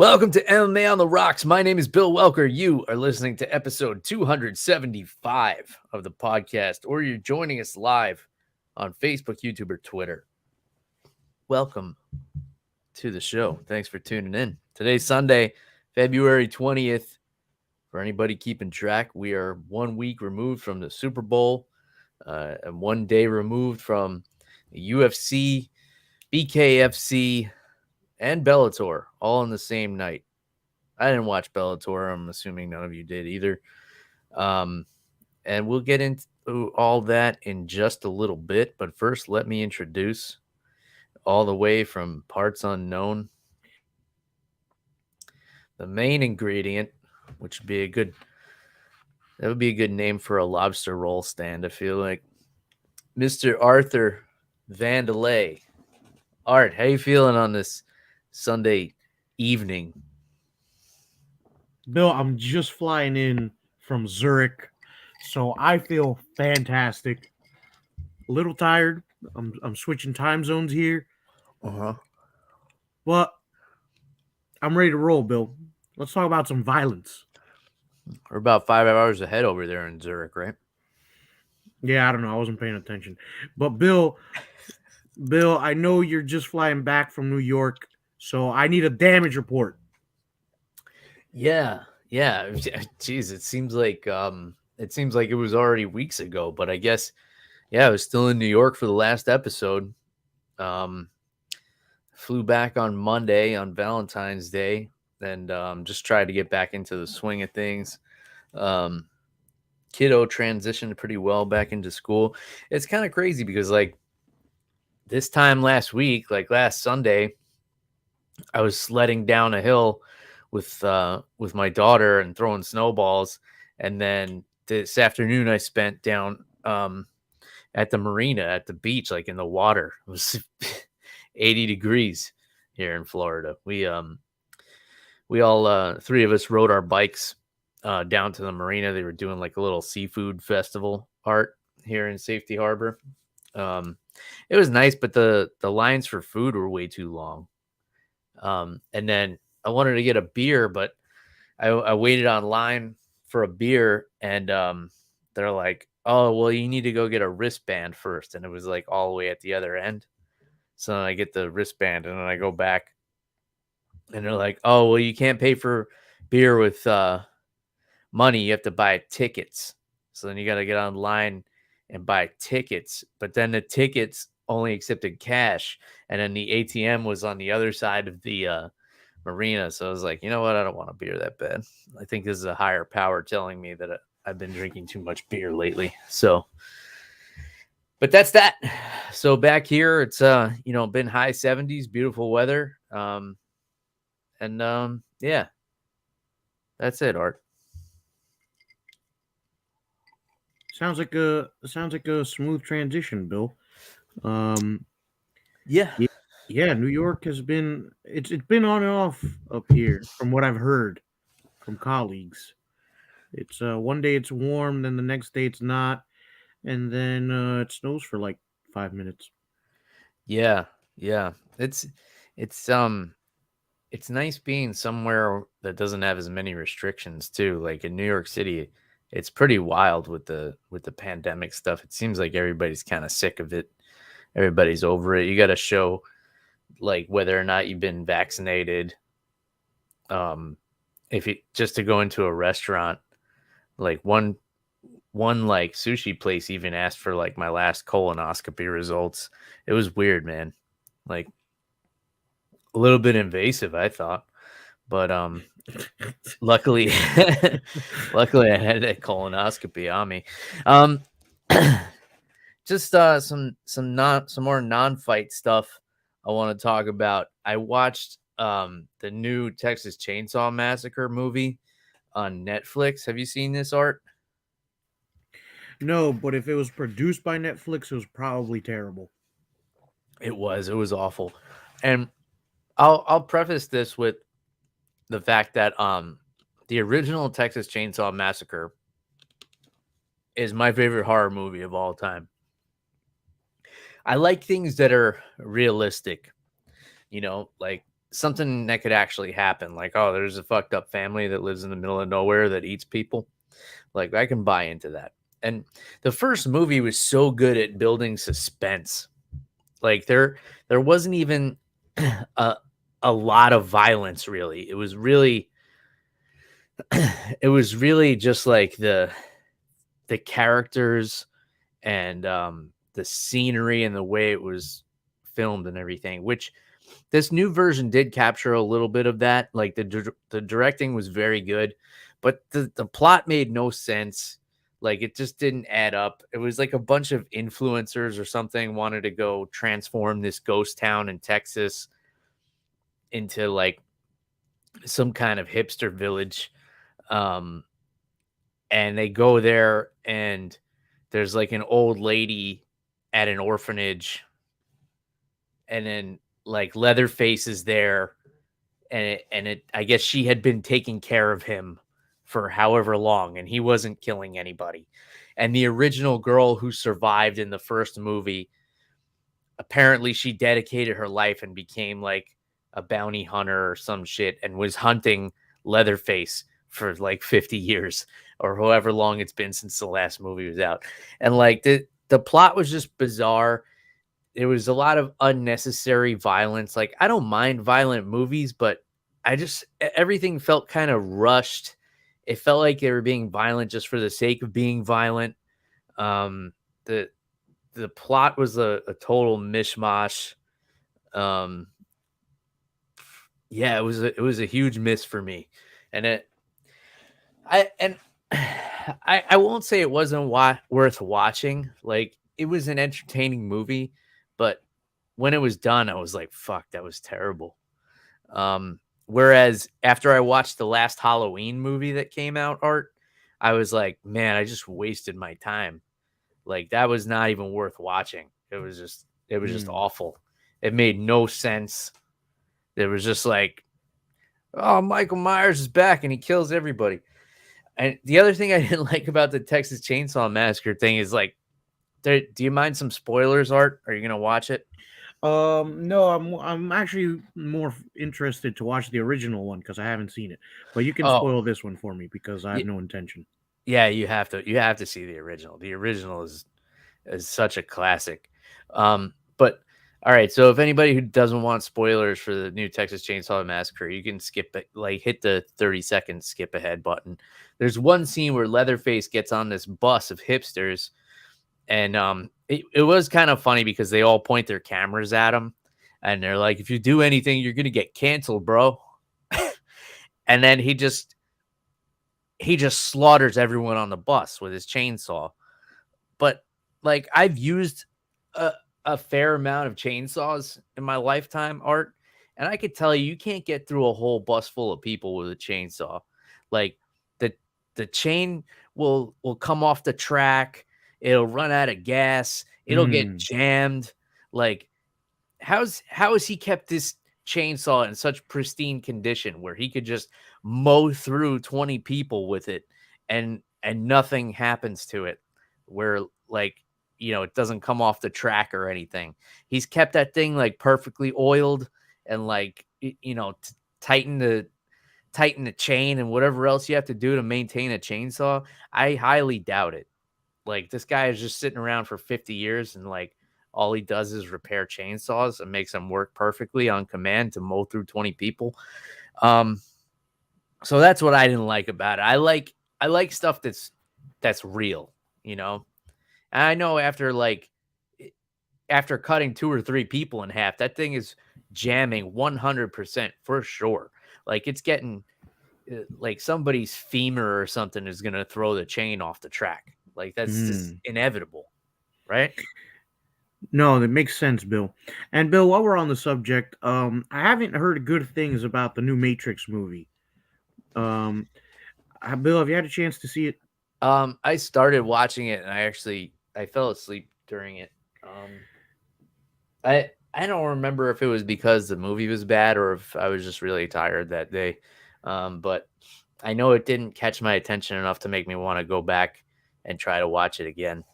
Welcome to MMA on the Rocks. My name is Bill Welker. You are listening to episode 275 of the podcast, or you're joining us live on Facebook, YouTube, or Twitter. Welcome to the show. Thanks for tuning in. Today's Sunday, February 20th. For anybody keeping track, we are 1 week removed from the Super Bowl and 1 day removed from the UFC, BKFC, and Bellator all on the same night. I didn't watch Bellator. I'm assuming none of you did either. And we'll get into all that in just a little bit. But first, let me introduce all the way from parts unknown the main ingredient, which would be that would be a good name for a lobster roll stand, I feel like. Mr. Arthur Vandelay. Art, how you feeling on this Sunday evening? Bill, I'm just flying in from Zurich, so I feel fantastic. A little tired. I'm switching time zones here, but I'm ready to roll, Bill. Let's talk about some violence. We're about 5 hours ahead over there in Zurich, right? Yeah, I don't know. I wasn't paying attention. But Bill, I know you're just flying back from New York, so I need a damage report. Yeah. Jeez, it seems like it was already weeks ago, but I guess I was still in New York for the last episode. Flew back on Monday on Valentine's Day and just tried to get back into the swing of things. Kiddo transitioned pretty well back into school. It's kind of crazy because like this time last week, like last Sunday, I was sledding down a hill with my daughter and throwing snowballs, and then this afternoon I spent down at the marina at the beach, like in the water. It was 80 degrees here in Florida. We all three of us rode our bikes down to the marina. They were doing like a little seafood festival art here in Safety Harbor. It was nice, but the lines for food were way too long. And then I wanted to get a beer, but I waited online for a beer, and they're like, "Oh, well, you need to go get a wristband first." And it was like all the way at the other end. So then I get the wristband, and then I go back, and they're like, "Oh, well, you can't pay for beer with money. You have to buy tickets." So then you got to get online and buy tickets, but then the tickets only accepted cash, and then the ATM was on the other side of the marina. So I was like, you know what? I don't want a beer that bad. I think this is a higher power telling me that I've been drinking too much beer lately. So, but that's that. So back here, it's been high 70s, beautiful weather. Yeah, that's it, Art. Sounds like a smooth transition, Bill. Yeah. Yeah, New York has been it's been on and off up here from what I've heard from colleagues. It's one day it's warm, then the next day it's not, and then it snows for like 5 minutes. Yeah. It's it's nice being somewhere that doesn't have as many restrictions too. Like in New York City, it's pretty wild with the pandemic stuff. It seems like everybody's kind of sick of it. Everybody's over it. You got to show like whether or not you've been vaccinated. If you just to go into a restaurant, like one like sushi place even asked for like my last colonoscopy results. It was weird, man. Like a little bit invasive, I thought. But luckily luckily I had that colonoscopy on me. Just some more non-fight stuff I want to talk about. I watched the new Texas Chainsaw Massacre movie on Netflix. Have you seen this, Art? No, but if it was produced by Netflix, it was probably terrible. It was awful. And I'll preface this with the fact that the original Texas Chainsaw Massacre is my favorite horror movie of all time. I like things that are realistic, like something that could actually happen. Like, oh, there's a fucked up family that lives in the middle of nowhere that eats people. Like, I can buy into that. And the first movie was so good at building suspense. Like there wasn't even a a lot of violence really. It was really just like the characters and the scenery and the way it was filmed and everything, which this new version did capture a little bit of that. Like the directing was very good, but the plot made no sense. Like it just didn't add up. It was like a bunch of influencers or something wanted to go transform this ghost town in Texas into like some kind of hipster village. Um, and they go there and there's like an old lady at an orphanage, and then like Leatherface is there, and it I guess she had been taking care of him for however long, and he wasn't killing anybody. And the original girl who survived in the first movie, apparently she dedicated her life and became like a bounty hunter or some shit and was hunting Leatherface for like 50 years or however long it's been since the last movie was out. And like the plot was just bizarre. There was a lot of unnecessary violence. Like I don't mind violent movies, but everything felt kind of rushed. It felt like they were being violent just for the sake of being violent. Um, the the plot was a total mishmash. Um, yeah, it was a huge miss for me, and it I and I won't say it wasn't worth watching. Like it was an entertaining movie, but when it was done, I was like, "Fuck, that was terrible." Whereas after I watched the last Halloween movie that came out, Art, I was like, "Man, I just wasted my time." Like that was not even worth watching. It was just awful. It made no sense. It was just like, oh, Michael Myers is back and he kills everybody. And the other thing I didn't like about the Texas Chainsaw Massacre thing is like, do you mind some spoilers, Art? Are you gonna watch it? No, I'm actually more interested to watch the original one because I haven't seen it. But you can Oh, spoil this one for me because I have no intention. yeah, you have to see the original. The original is such a classic. But all right, so if anybody who doesn't want spoilers for the new Texas Chainsaw Massacre, you can skip it, like hit the 30-second skip ahead button. There's one scene where Leatherface gets on this bus of hipsters, and it was kind of funny because they all point their cameras at him, and they're like, "If you do anything, you're gonna get canceled, bro." And then he just slaughters everyone on the bus with his chainsaw. But like I've used a, a fair amount of chainsaws in my lifetime, Art, and I could tell you, you can't get through a whole bus full of people with a chainsaw. Like the the chain will come off the track, it'll run out of gas, it'll get Mm, jammed. Like how has he kept this chainsaw in such pristine condition where he could just mow through 20 people with it and nothing happens to it, where like it doesn't come off the track or anything. He's kept that thing like perfectly oiled and like tighten the chain and whatever else you have to do to maintain a chainsaw. I highly doubt it. Like this guy is just sitting around for 50 years and like all he does is repair chainsaws and makes them work perfectly on command to mow through 20 people. Um, so that's what I didn't like about it. I like stuff that's real, you know. And I know after cutting two or three people in half, that thing is jamming 100% for sure. Like it's getting like somebody's femur or something is going to throw the chain off the track. Like that's just mm. inevitable, right? No, that makes sense, Bill. And Bill, while we're on the subject, I haven't heard good things about the new Matrix movie. Um, Bill, have you had a chance to see it? I started watching it and I fell asleep during it. Um, I don't remember if it was because the movie was bad or if I was just really tired that day. But I know it didn't catch my attention enough to make me want to go back and try to watch it again.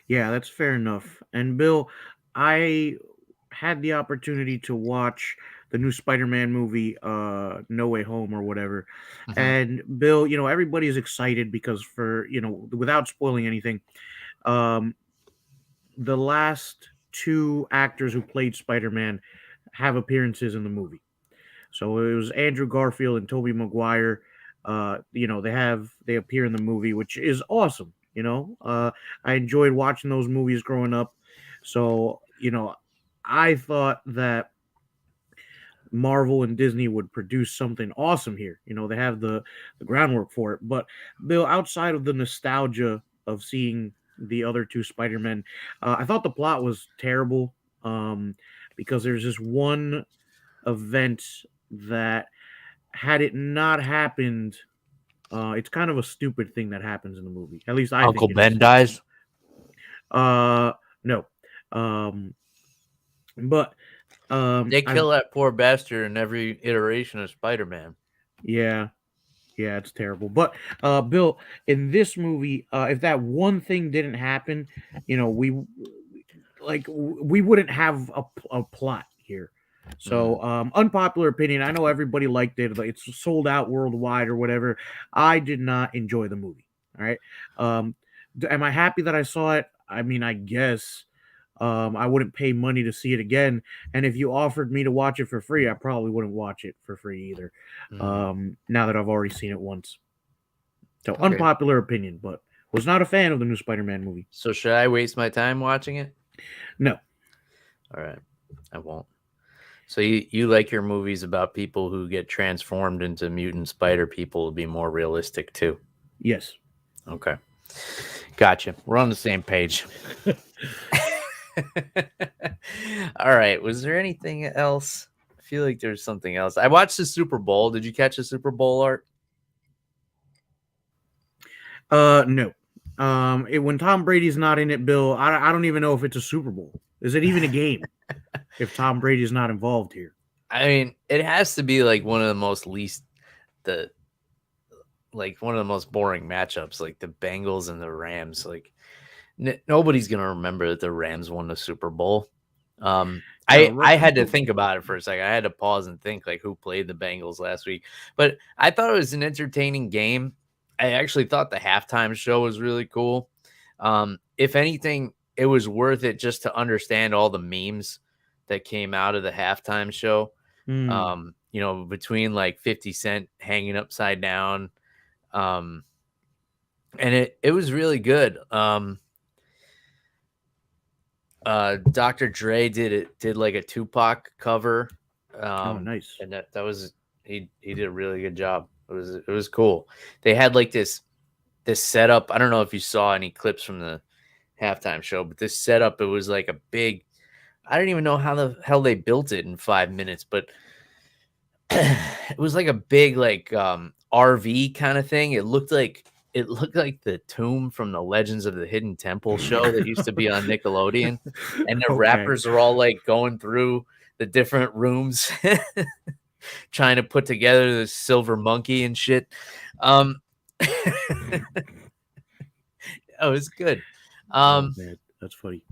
Yeah, that's fair enough. And Bill, I had the opportunity to watch the new Spider-Man movie, No Way Home or whatever. Mhm. And Bill, everybody is excited because without spoiling anything, um, the last two actors who played Spider-Man have appearances in the movie. So it was Andrew Garfield and Tobey Maguire. They appear in the movie, which is awesome. I enjoyed watching those movies growing up. So I thought that Marvel and Disney would produce something awesome here. They have the groundwork for it. But Bill, outside of the nostalgia of seeing the other two Spider-Men, I thought the plot was terrible. Because there's this one event that, had it not happened, it's kind of a stupid thing that happens in the movie. At least I Uncle think it Ben is. dies. No. Um, but They I've kill that poor bastard in every iteration of Spider-Man. yeah, yeah, it's terrible. But Bill, in this movie, if that one thing didn't happen, we wouldn't have a plot here. So, unpopular opinion. I know everybody liked it. Like, it's sold out worldwide or whatever. I did not enjoy the movie. All right. Am I happy that I saw it? I mean, I guess. I wouldn't pay money to see it again. And if you offered me to watch it for free, I probably wouldn't watch it for free either. Now that I've already seen it once. So, Okay. unpopular opinion, but was not a fan of the new Spider-Man movie. So should I waste my time watching it? No. All right, I won't. So you like your movies about people who get transformed into mutant spider people to be more realistic too? Yes. Okay, gotcha. We're on the same page. All right. Was there anything else? I feel like there's something else. I watched the Super Bowl. Did you catch the Super Bowl, Art? No. When Tom Brady's not in it, Bill, I don't even know if it's a Super Bowl. Is it even a game if Tom Brady's not involved here? I mean, it has to be like one of the most one of the most boring matchups, like the Bengals and the Rams. Like nobody's gonna remember that the Rams won the Super Bowl. I had to think about it for a second. I had to pause and think like who played the Bengals last week, but I thought it was an entertaining game. I actually thought the halftime show was really cool. If anything, it was worth it just to understand all the memes that came out of the halftime show. Between like 50 Cent hanging upside down. And it was really good. Dr. Dre did like a Tupac cover. Nice. And that was he did a really good job. It was cool. They had like this setup. I don't know if you saw any clips from the halftime show, but this setup, it was like a big, I don't even know how the hell they built it in 5 minutes, but it was like a big like RV kind of thing. It looked like the tomb from the Legends of the Hidden Temple show that used to be on Nickelodeon. And the rappers are all like going through the different rooms trying to put together the silver monkey and shit. It was good. Man, that's funny.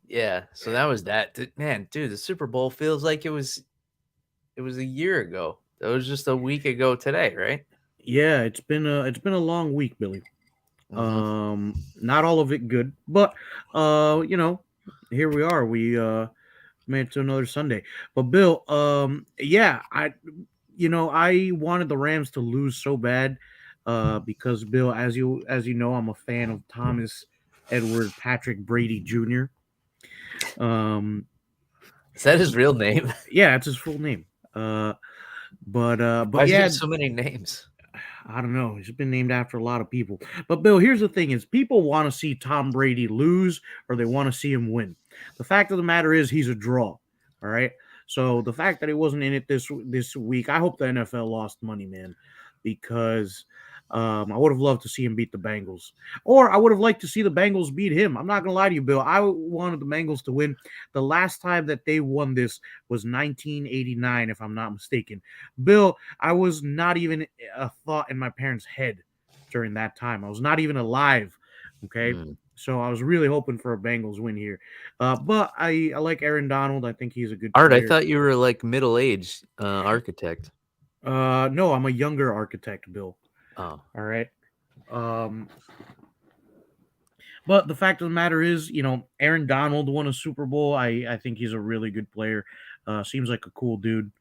Yeah, so that was that. Man, dude, the Super Bowl feels like it was a year ago. That was just a week ago today, right? Yeah, it's been a long week, Billy. Not all of it good, but here we are. We made it to another Sunday. But Bill, yeah, I wanted the Rams to lose so bad, because Bill, as you know, I'm a fan of Thomas Edward Patrick Brady Jr. Is that his real name? Yeah, it's his full name. But why yeah, is so many names? I don't know. He's been named after a lot of people. But Bill, here's the thing: is people want to see Tom Brady lose, or they want to see him win. The fact of the matter is, he's a draw. All right. So the fact that he wasn't in it this week, I hope the NFL lost money, man, because I would have loved to see him beat the Bengals, or I would have liked to see the Bengals beat him. I'm not gonna lie to you, Bill. I wanted the Bengals to win. The last time that they won this was 1989, if I'm not mistaken. Bill, I was not even a thought in my parents' head during that time. I was not even alive. Okay. So I was really hoping for a Bengals win here. But I like Aaron Donald. I think he's a good Art, I player. thought you were like middle-aged architect. No, I'm a younger architect, Bill. Oh, All right. Um, but the fact of the matter is, Aaron Donald won a Super Bowl. I think he's a really good player. Seems like a cool dude.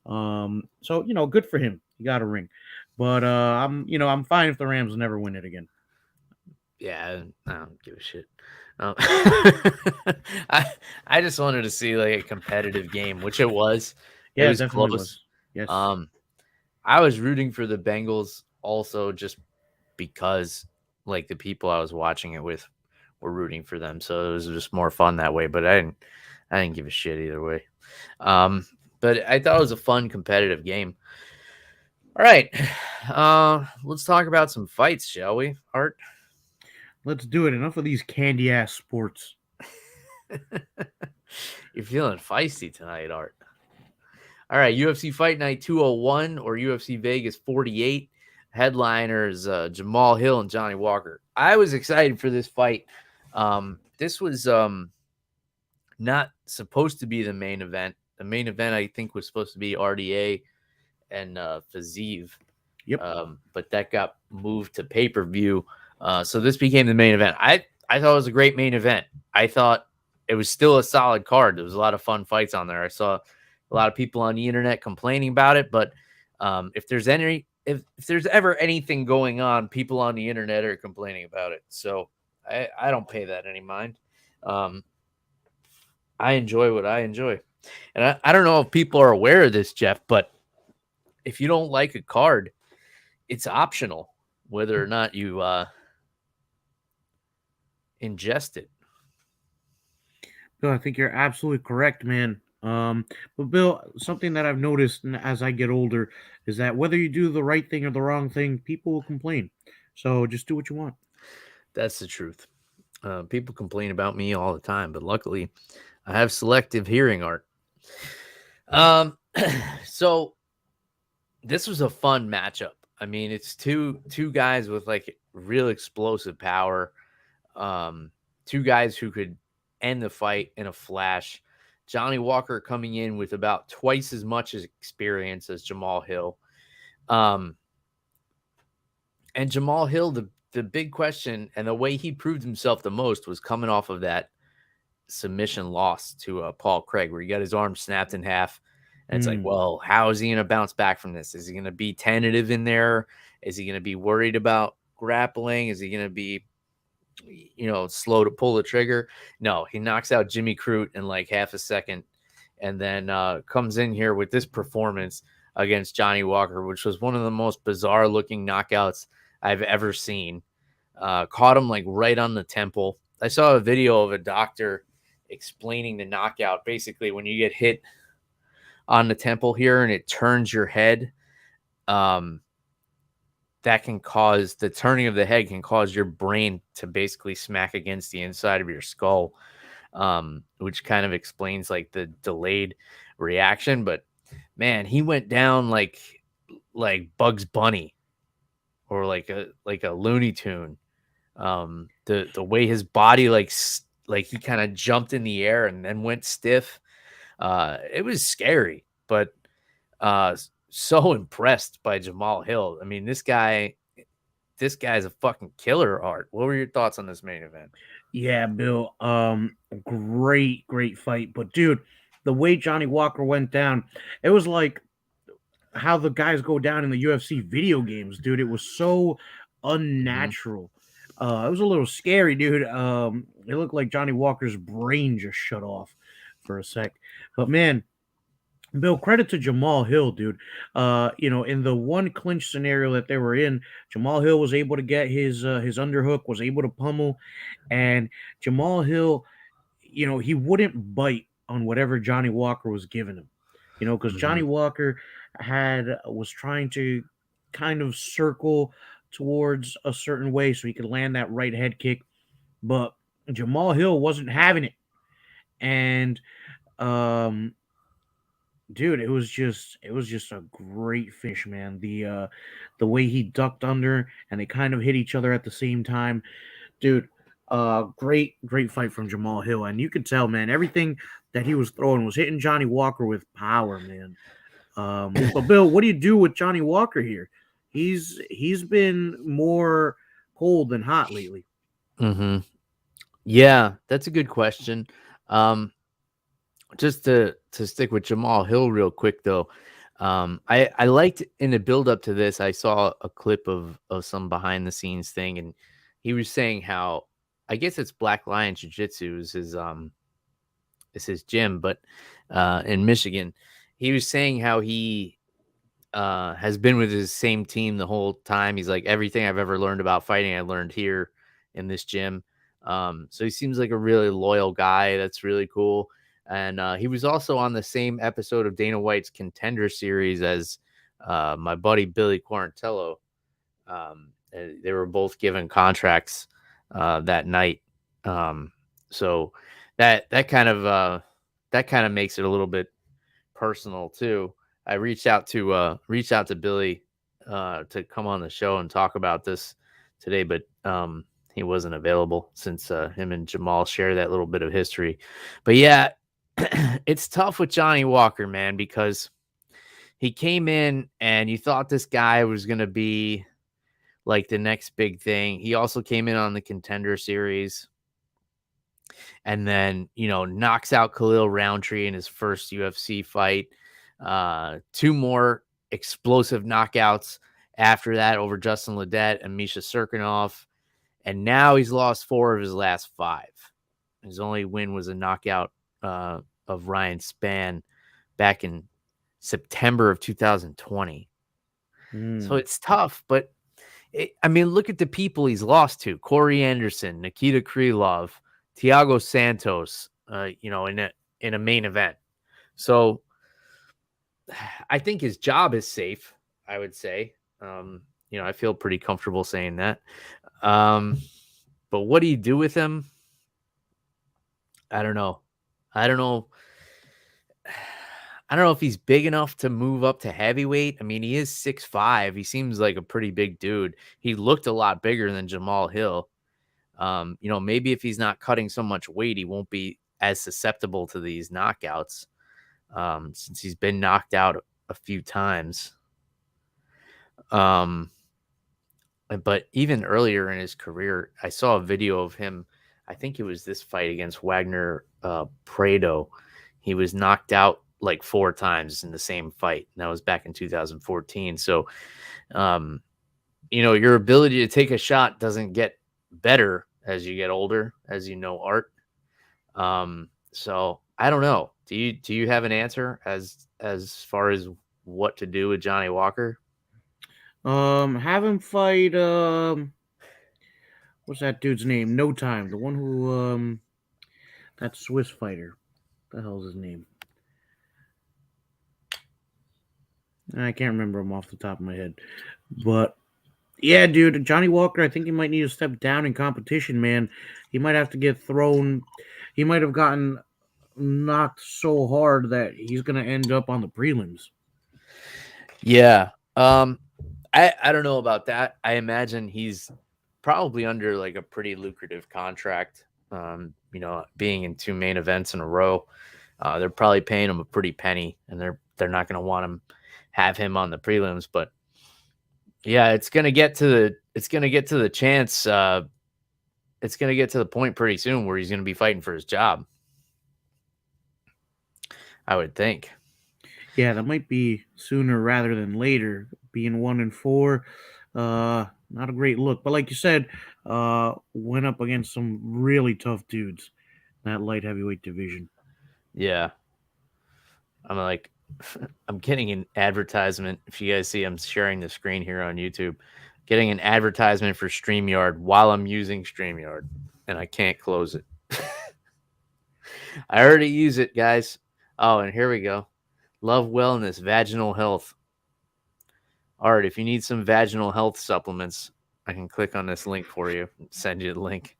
So good for him. He got a ring. But I'm fine if the Rams never win it again. yeah, I don't give a shit. Um, I I just wanted to see like a competitive game, which it was. It Yeah, it was definitely close. was. Yes. Um, I was rooting for the Bengals also just because like the people I was watching it with were rooting for them, so it was just more fun that way. But I didn't give a shit either way. But I thought it was a fun competitive game. All right, let's talk about some fights, shall we, Art? Let's do it. Enough of these candy ass sports. You're feeling feisty tonight, Art. All right, UFC Fight Night 201 or UFC Vegas 48. Headliners Jamahal Hill and Johnny Walker. I was excited for this fight. This was not supposed to be the main event. The main event, I think, was supposed to be RDA and Fazeev. Yep. But that got moved to pay-per-view. So this became the main event. I thought it was a great main event. I thought it was still a solid card. There was a lot of fun fights on there. I saw a lot of people on the internet complaining about it, but if there's ever anything going on, people on the internet are complaining about it. So I don't pay that any mind. I enjoy what I enjoy. And I don't know if people are aware of this, Jeff, but if you don't like a card, it's optional whether or not you ingest it. Bill, I think you're absolutely correct, man. But Bill, something that I've noticed as I get older is that whether you do the right thing or the wrong thing, people will complain. So just do what you want. That's the truth. People complain about me all the time, but luckily I have selective hearing, Art. So this was a fun matchup. I mean, it's two guys with like real explosive power. Two guys who could end the fight in a flash. Johnny Walker coming in with about twice as much experience as Jamahal Hill. And Jamahal Hill, the big question and the way he proved himself the most was coming off of that submission loss to Paul Craig, where he got his arm snapped in half. And it's like, well, how is he going to bounce back from this? Is he going to be tentative in there? Is he going to be worried about grappling? Is he going to be, slow to pull the trigger? No, he knocks out Jimmy Crute in like half a second and then comes in here with this performance against Johnny Walker, which was one of the most bizarre looking knockouts I've ever seen. Caught him like right on the temple. I saw a video of a doctor explaining the knockout. Basically, when you get hit on the temple here and it turns your head, that can cause the turning of the head can cause your brain to basically smack against the inside of your skull, which kind of explains like the delayed reaction. But man, he went down like Bugs Bunny or like a Looney Tune. The way his body like he kind of jumped in the air and then went stiff. It was scary, but so impressed by Jamahal Hill. I mean, this guy's a fucking killer, Art. What were your thoughts on this main event? Yeah, Bill. Great fight. But dude, the way Johnny Walker went down, it was like how the guys go down in the UFC video games, dude. It was so unnatural. It was a little scary, dude. It looked like Johnny Walker's brain just shut off for a sec. But man, Bill, credit to Jamahal Hill, dude. In the one clinch scenario that they were in, Jamahal Hill was able to get his underhook, was able to pummel, and Jamahal Hill, he wouldn't bite on whatever Johnny Walker was giving him. Because Johnny Walker was trying to kind of circle towards a certain way so he could land that right head kick, but Jamahal Hill wasn't having it, and dude, it was just a great finish, man. The way he ducked under and they kind of hit each other at the same time, dude. Great fight from Jamahal Hill, and you could tell, man, everything that he was throwing was hitting Johnny Walker with power, man. But Bill, what do you do with Johnny Walker here? He's been more cold than hot lately. Mm-hmm. Yeah, that's a good question. Um, just to stick with Jamahal Hill real quick though. I liked in the build up to this, I saw a clip of some behind the scenes thing, and he was saying how I guess it's Black Lion Jiu Jitsu is his gym, but in Michigan, he was saying how he has been with his same team the whole time. He's like, everything I've ever learned about fighting, I learned here in this gym. So he seems like a really loyal guy. That's really cool. And he was also on the same episode of Dana White's Contender series as my buddy Billy Quarantello. They were both given contracts that night. So that kind of makes it a little bit personal too. I reached out to Billy to come on the show and talk about this today, but he wasn't available since him and Jamal share that little bit of history. But yeah, it's tough with Johnny Walker, man, because he came in and you thought this guy was going to be like the next big thing. He also came in on the Contender series and then, knocks out Khalil Roundtree in his first UFC fight. Two more explosive knockouts after that over Justin Ledet and Misha Serkinov. And now he's lost 4 of his last 5. His only win was a knockout of Ryan Spann back in September of 2020. So it's tough, but look at the people he's lost to: Corey Anderson, Nikita Krylov, Thiago Santos, in a main event. So I think his job is safe, I would say. I feel pretty comfortable saying that. But what do you do with him? I don't know. I don't know if he's big enough to move up to heavyweight. I mean, he is 6'5". He seems like a pretty big dude. He looked a lot bigger than Jamahal Hill. Maybe if he's not cutting so much weight, he won't be as susceptible to these knockouts, since he's been knocked out a few times. But even earlier in his career, I saw a video of him. I think it was this fight against Wagner Prado. He was knocked out like 4 times in the same fight. And that was back in 2014. So, your ability to take a shot doesn't get better as you get older, as you know, Art. So I don't know. Do you have an answer as far as what to do with Johnny Walker? Have him fight. What's that dude's name? No Time. The one who that Swiss fighter. What the hell's his name? I can't remember him off the top of my head. But yeah, dude, Johnny Walker, I think he might need to step down in competition, man. He might have to get thrown. He might have gotten knocked so hard that he's going to end up on the prelims. Yeah. I don't know about that. I imagine he's probably under like a pretty lucrative contract. Being in 2 main events in a row, they're probably paying him a pretty penny, and they're not going to want him have him on the prelims. But yeah, it's going to get to the chance. It's going to get to the point pretty soon where he's going to be fighting for his job, I would think. Yeah, that might be sooner rather than later. Being 1-4, not a great look. But like you said, went up against some really tough dudes in that light heavyweight division. Yeah. I'm getting an advertisement. If you guys see, I'm sharing the screen here on YouTube, getting an advertisement for StreamYard while I'm using StreamYard, and I can't close it. I already use it, guys. Oh, and here we go. Love Wellness, Vaginal Health. All right, if you need some vaginal health supplements, I can click on this link for you and send you the link.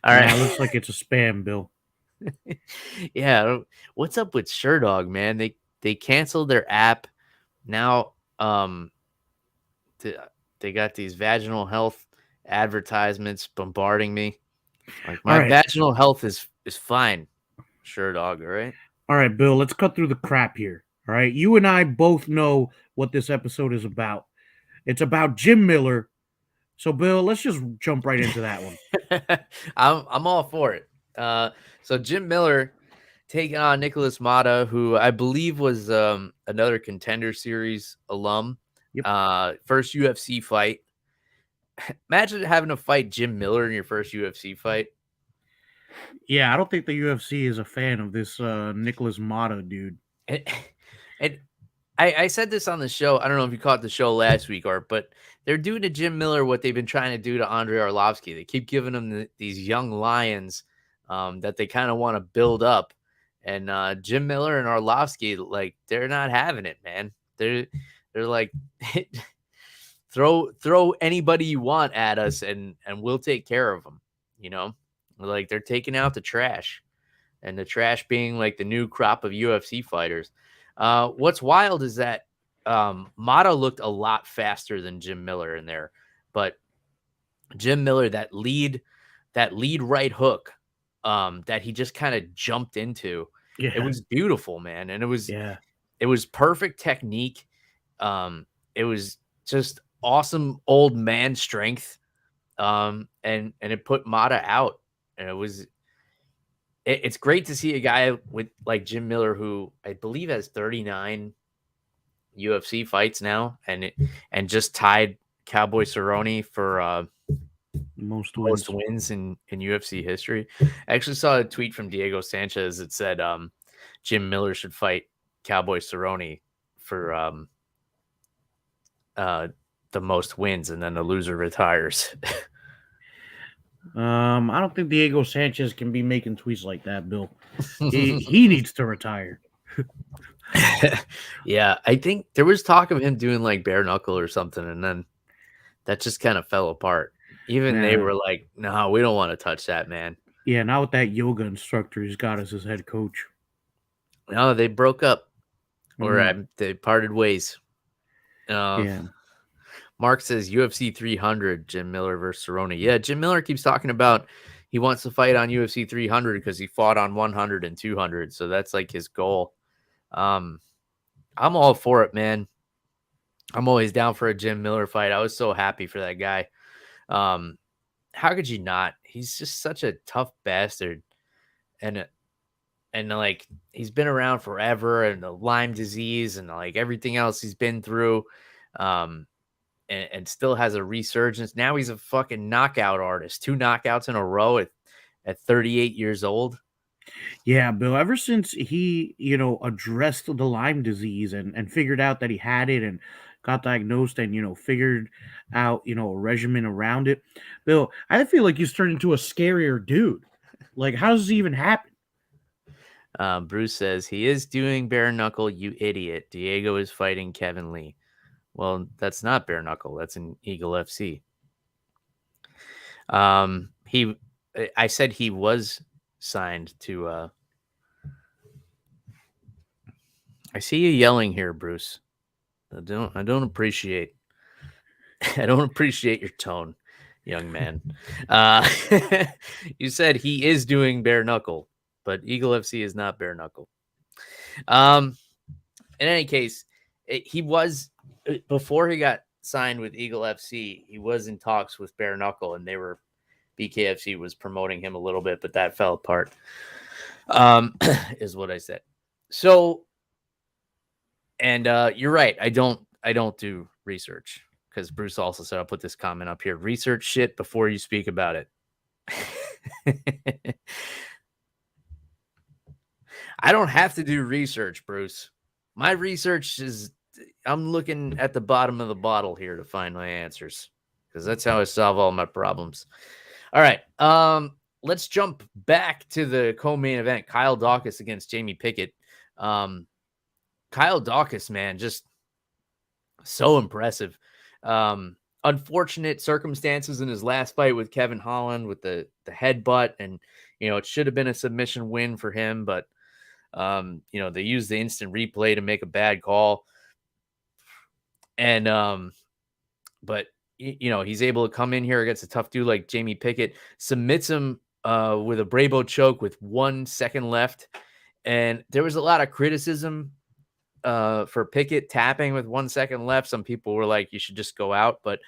All right. It looks like it's a spam, Bill. Yeah. What's up with SureDog, man? They canceled their app. Now they got these vaginal health advertisements bombarding me. Like, All my right. vaginal health is fine. Sure, dog. All right. All right, Bill, let's cut through the crap here. All right. You and I both know what this episode is about. It's about Jim Miller. So, Bill, let's just jump right into that one. I'm all for it. So Jim Miller taking on Nicolas Motta, who I believe was another Contender Series alum. Yep. First UFC fight. Imagine having to fight Jim Miller in your first UFC fight. Yeah, I don't think the UFC is a fan of this Nicolas Motta dude. And I said this on the show. I don't know if you caught the show last week, but they're doing to Jim Miller what they've been trying to do to Andre Arlovsky. They keep giving him these young lions that they kind of want to build up. And Jim Miller and Arlovsky, like, they're not having it, man. They're like, throw anybody you want at us, and we'll take care of them. You know, like, they're taking out the trash, and the trash being like the new crop of UFC fighters. What's wild is that Motta looked a lot faster than Jim Miller in there, but Jim Miller, that lead right hook that he just kind of jumped into, it was beautiful, man, and it was perfect technique. It was just awesome old man strength, and it put Motta out, and it's great to see a guy with like Jim Miller, who I believe has 39 UFC fights now, and just tied Cowboy Cerrone for Most wins in UFC history. I actually saw a tweet from Diego Sanchez that said Jim Miller should fight Cowboy Cerrone for the most wins, and then the loser retires. I don't think Diego Sanchez can be making tweets like that, Bill. He needs to retire. Yeah, I think there was talk of him doing like bare knuckle or something, and then that just kind of fell apart. Even they were like, "No, we don't want to touch that, man." Yeah, now with that yoga instructor he's got as his head coach. No, they broke up, or they parted ways. Yeah. Mark says UFC 300, Jim Miller versus Cerrone. Yeah, Jim Miller keeps talking about he wants to fight on UFC 300 because he fought on 100 and 200, so that's like his goal. I'm all for it, man. I'm always down for a Jim Miller fight. I was so happy for that guy. How could you not? He's just such a tough bastard, and like, he's been around forever, and the Lyme disease and like everything else he's been through, and still has a resurgence. Now he's a fucking knockout artist. 2 knockouts in a row at 38 years old. Yeah, Bill, ever since he, addressed the Lyme disease and figured out that he had it and got diagnosed and, figured out, a regimen around it, Bill, I feel like he's turned into a scarier dude. Like, how does this even happen? Bruce says he is doing bare knuckle, you idiot. Diego is fighting Kevin Lee. Well, that's not bare knuckle. That's an Eagle FC. I said he was signed to. I see you yelling here, Bruce. I don't appreciate. I don't appreciate your tone, young man. You said he is doing bare knuckle, but Eagle FC is not bare knuckle. In any case, he was, before he got signed with Eagle FC, he was in talks with bare knuckle, and BKFC was promoting him a little bit, but that fell apart. Is what I said. So, and you're right. I don't do research, because Bruce also said, I'll put this comment up here: research shit before you speak about it. I don't have to do research, Bruce. My research is, I'm looking at the bottom of the bottle here to find my answers, because that's how I solve all my problems. All right. Let's jump back to the co-main event. Kyle Dawkis against Jamie Pickett. Kyle Dawkis, man, just so impressive. Unfortunate circumstances in his last fight with Kevin Holland with the headbutt, and it should have been a submission win for him, but they used the instant replay to make a bad call. And but he's able to come in here against a tough dude like Jamie Pickett, submits him with a Brabo choke with 1 second left. And there was a lot of criticism for Pickett tapping with 1 second left. Some people were like, you should just go out. But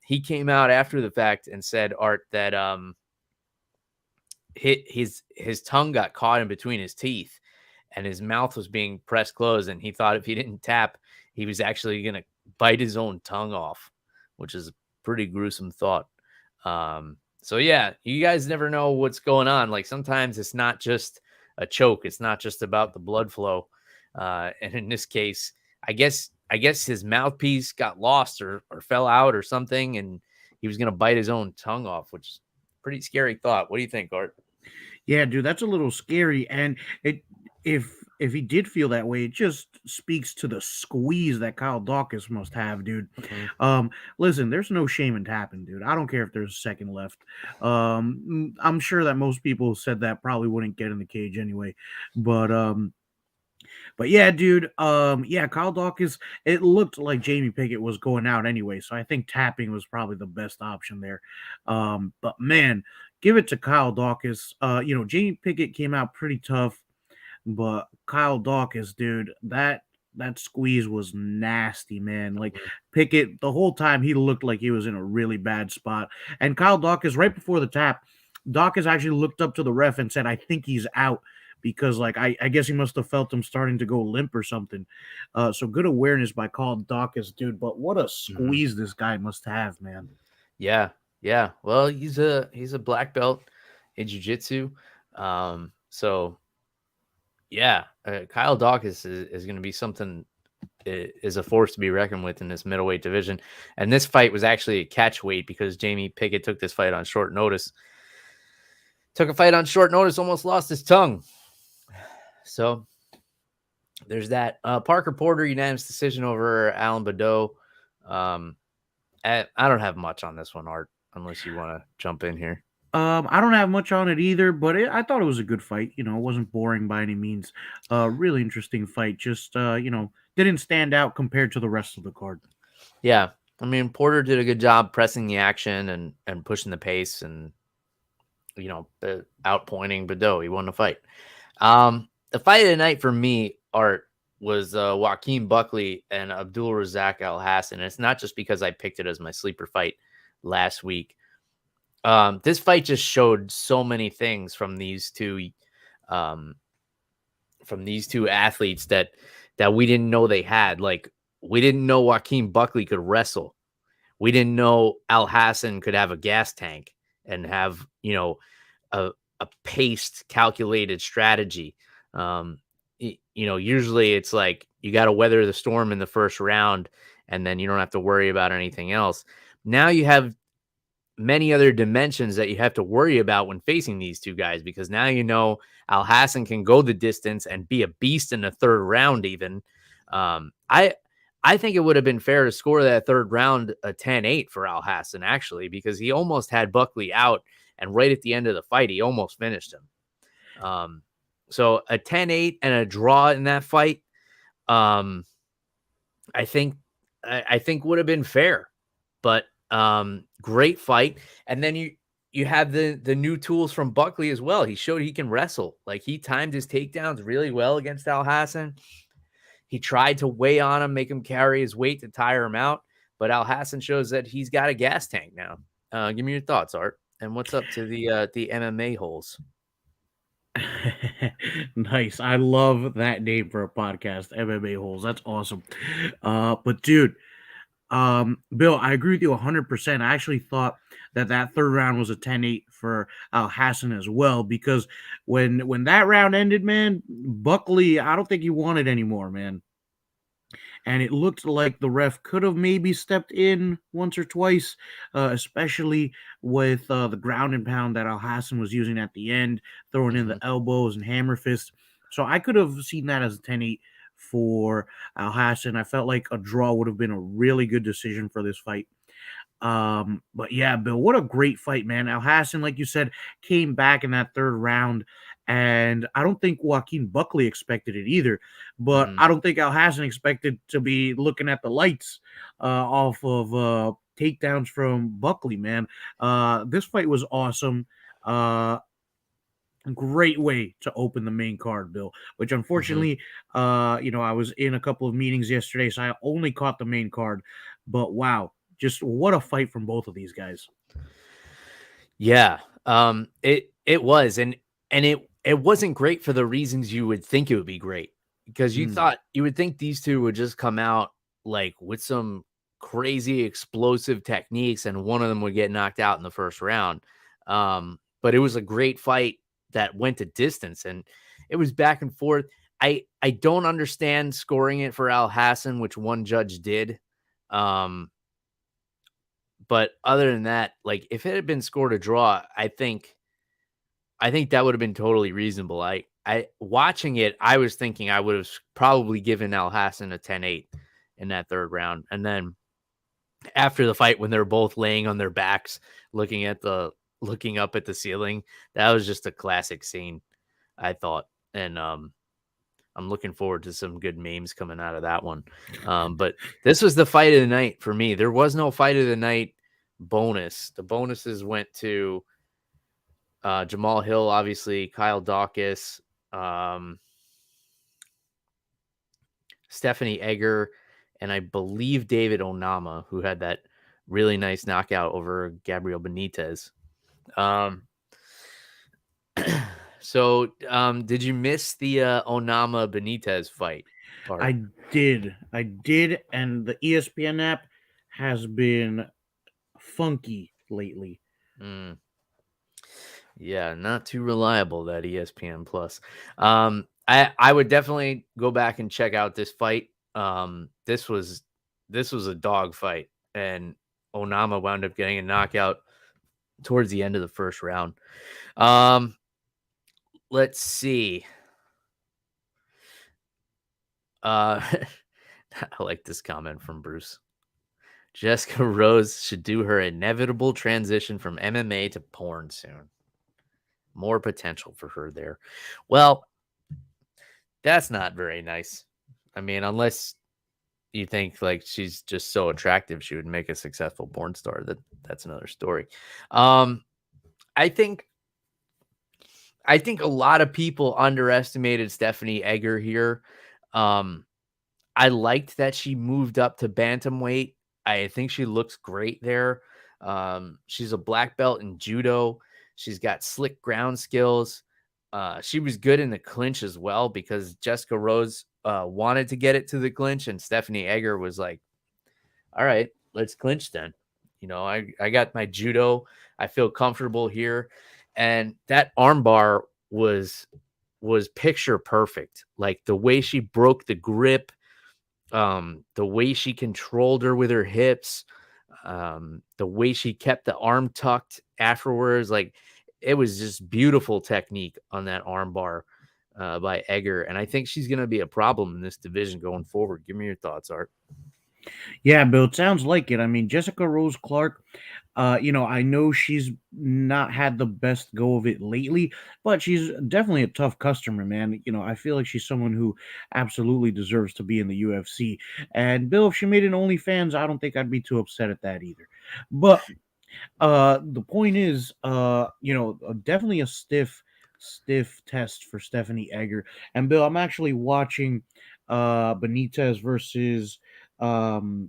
he came out after the fact and said, Art, that his tongue got caught in between his teeth and his mouth was being pressed closed. And he thought if he didn't tap, he was actually going to bite his own tongue off, which is a pretty gruesome thought. So yeah, you guys never know what's going on. Like sometimes it's not just a choke. It's not just about the blood flow. And in this case, I guess his mouthpiece got lost or fell out or something. And he was going to bite his own tongue off, which is a pretty scary thought. What do you think, Art? Yeah, dude, that's a little scary. And if he did feel that way, it just speaks to the squeeze that Kyle Dawkis must have, dude. Mm-hmm. Listen, there's no shame in tapping, dude. I don't care if there's a second left. I'm sure that most people said that probably wouldn't get in the cage anyway. But yeah, dude. Yeah, Kyle Dawkins. It looked like Jamie Pickett was going out anyway, so I think tapping was probably the best option there. But man, give it to Kyle Dawkins. Jamie Pickett came out pretty tough, but Kyle Dawkins, dude, that squeeze was nasty, man. Like Pickett, the whole time he looked like he was in a really bad spot. And Kyle Dawkins, right before the tap, Dawkins actually looked up to the ref and said, "I think he's out." Because like I guess he must have felt him starting to go limp or something. So good awareness by Kyle Dawkins, dude. But what a squeeze this guy must have, man. Yeah. Well, he's a black belt in jiu-jitsu. So yeah, Kyle Dawkins is going to be something, is a force to be reckoned with in this middleweight division. And this fight was actually a catch weight because Jamie Pickett took this fight on short notice. Almost lost his tongue. So there's that. Parker Porter, unanimous decision over Alan Baudot. I don't have much on this one, Art, unless you want to jump in here. I don't have much on it either, but I thought it was a good fight. It wasn't boring by any means. Really interesting fight. Just didn't stand out compared to the rest of the card. Yeah, I mean Porter did a good job pressing the action and pushing the pace and outpointing Baudot. He won the fight. The fight of the night for me, Art, was Joaquin Buckley and Abdul Razak Alhassan. It's not just because I picked it as my sleeper fight last week. This fight just showed so many things from these two athletes that we didn't know they had. Like we didn't know Joaquin Buckley could wrestle. We didn't know Alhassan could have a gas tank and have a paced, calculated strategy. Usually it's like you got to weather the storm in the first round and then you don't have to worry about anything else. Now you have many other dimensions that you have to worry about when facing these two guys, because now Alhassan can go the distance and be a beast in the third round even. I think it would have been fair to score that third round a 10-8 for Alhassan, actually, because he almost had Buckley out, and right at the end of the fight, he almost finished him. So a 10-8 and a draw in that fight, I think would have been fair, but great fight. And then you have the new tools from Buckley as well. He showed he can wrestle. Like he timed his takedowns really well against Alhassan. He tried to weigh on him, make him carry his weight to tire him out, but Alhassan shows that he's got a gas tank now. Give me your thoughts, Art, and what's up to the MMA holes? Nice. I love that name for a podcast, MMA holes. That's awesome. But dude, Bill, I agree with you 100%. I actually thought that third round was a 10-8 for Alhassan as well, because when that round ended, man, Buckley, I don't think he wanted anymore, man. And it looked like the ref could have maybe stepped in once or twice, especially with the ground and pound that Alhassan was using at the end, throwing in the elbows and hammer fists. So I could have seen that as a 10-8 for Alhassan. I felt like a draw would have been a really good decision for this fight. But yeah, Bill, what a great fight, man. Alhassan, like you said, came back in that third round, and I don't think Joaquin Buckley expected it either. But I don't think Alhassan expected to be looking at the lights off of takedowns from Buckley, man. This fight was awesome. Great way to open the main card, Bill. Which unfortunately, I was in a couple of meetings yesterday, so I only caught the main card. But wow, just what a fight from both of these guys. Yeah. It was, and it wasn't great for the reasons you would think it would be great, because you would think these two would just come out like with some crazy explosive techniques, and one of them would get knocked out in the first round. But it was a great fight that went to distance, and it was back and forth. I don't understand scoring it for Alhassan, which one judge did. But other than that, like, if it had been scored a draw, I think that would have been totally reasonable. I watching it, I was thinking I would have probably given Alhassan a 10-8 in that third round. And then after the fight, when they're both laying on their backs, looking up at the ceiling, that was just a classic scene, I thought. And I'm looking forward to some good memes coming out of that one. But this was the fight of the night for me. There was no fight of the night bonus. The bonuses went to Jamahal Hill, obviously, Kyle Dawkis, Stephanie Egger, and I believe David Onama, who had that really nice knockout over Gabriel Benitez. So, did you miss the Onama Benitez fight part? I did, and the ESPN app has been funky lately. Yeah, not too reliable, that ESPN Plus. I would definitely go back and check out this fight. This was a dog fight, and Onama wound up getting a knockout towards the end of the first round. Let's see. I like this comment from Bruce. Jessica Rose should do her inevitable transition from MMA to porn soon. More potential for her there. Well, that's not very nice. I mean, unless you think like she's just so attractive she would make a successful porn star, that's another story. I think a lot of people underestimated Stephanie Egger here. I liked that she moved up to bantamweight. I think she looks great there. She's a black belt in judo. She's got slick ground skills. She was good in the clinch as well, because Jessica Rose wanted to get it to the clinch, and Stephanie Egger was like, all right, let's clinch then. I got my judo. I feel comfortable here. And that armbar was picture perfect. Like the way she broke the grip, the way she controlled her with her hips, the way she kept the arm tucked afterwards, like it was just beautiful technique on that armbar by Egger. And I think she's going to be a problem in this division going forward. Give me your thoughts, Art. Yeah, Bill, it sounds like it. I mean, Jessica Rose Clark, I know she's not had the best go of it lately, but she's definitely a tough customer, man. I feel like she's someone who absolutely deserves to be in the UFC. And Bill, if she made an OnlyFans, I don't think I'd be too upset at that either. But the point is, definitely a stiff test for Stephanie Egger. And Bill, I'm actually watching Benitez versus Onama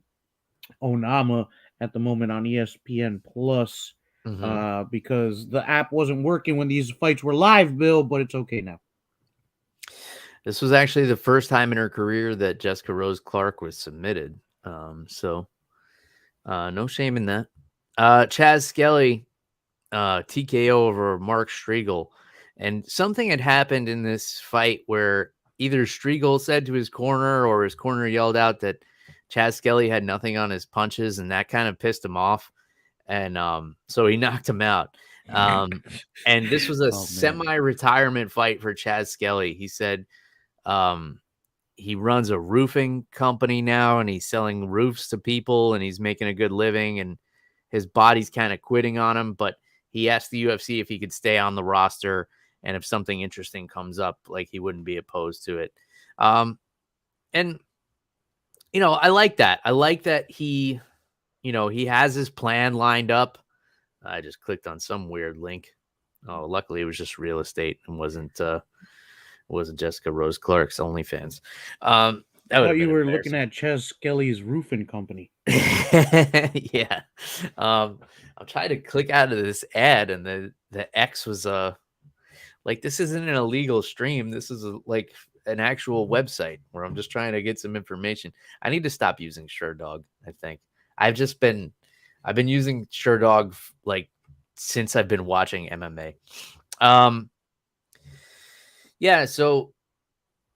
at the moment on ESPN Plus, because the app wasn't working when these fights were live, Bill, but it's okay now. This was actually the first time in her career that Jessica Rose Clark was submitted. So no shame in that. Chaz Skelly, TKO over Mark Striegl. And something had happened in this fight where either Striegl said to his corner or his corner yelled out that Chaz Skelly had nothing on his punches, and that kind of pissed him off. And so he knocked him out. And this was a semi-retirement fight for Chaz Skelly. He said he runs a roofing company now, and he's selling roofs to people, and he's making a good living, and his body's kind of quitting on him. But he asked the UFC if he could stay on the roster, and if something interesting comes up, like, he wouldn't be opposed to it. And I like that. I like that he has his plan lined up. I just clicked on some weird link. Oh, luckily it was just real estate and wasn't Jessica Rose Clark's OnlyFans. That would Thought have you been were looking embarrassing. at Skelly's roofing company. Yeah. I'm trying to click out of this ad, and the X was like, this isn't an illegal stream. This is like an actual website where I'm just trying to get some information. I need to stop using SureDog. I think I've been using SureDog like since I've been watching MMA. Yeah. So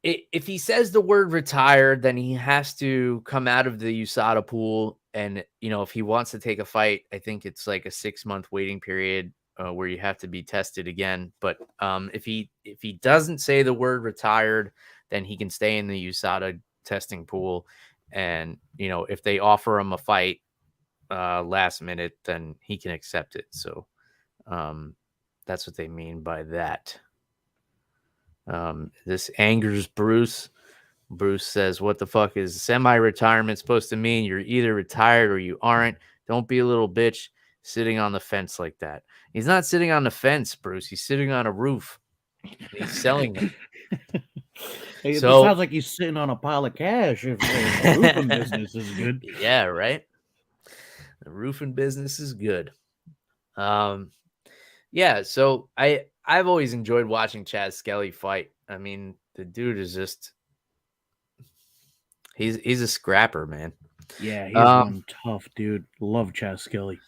if he says the word retired, then he has to come out of the USADA pool. And, if he wants to take a fight, I think it's like a 6-month waiting period where you have to be tested again. But if he doesn't say the word retired, then he can stay in the USADA testing pool. And, if they offer him a fight last minute, then he can accept it. So that's what they mean by that. This angers Bruce. Bruce says, "What the fuck is semi-retirement supposed to mean? You're either retired or you aren't. Don't be a little bitch sitting on the fence like that." He's not sitting on the fence, Bruce. He's sitting on a roof. He's selling them. It So sounds like he's sitting on a pile of cash if the roofing business is good. Yeah, right. The roofing business is good. Yeah. So I've always enjoyed watching Chad Skelly fight. I mean, the dude is just he's a scrapper, man. Yeah, he's Um, one tough dude. Love Chaz Skelly.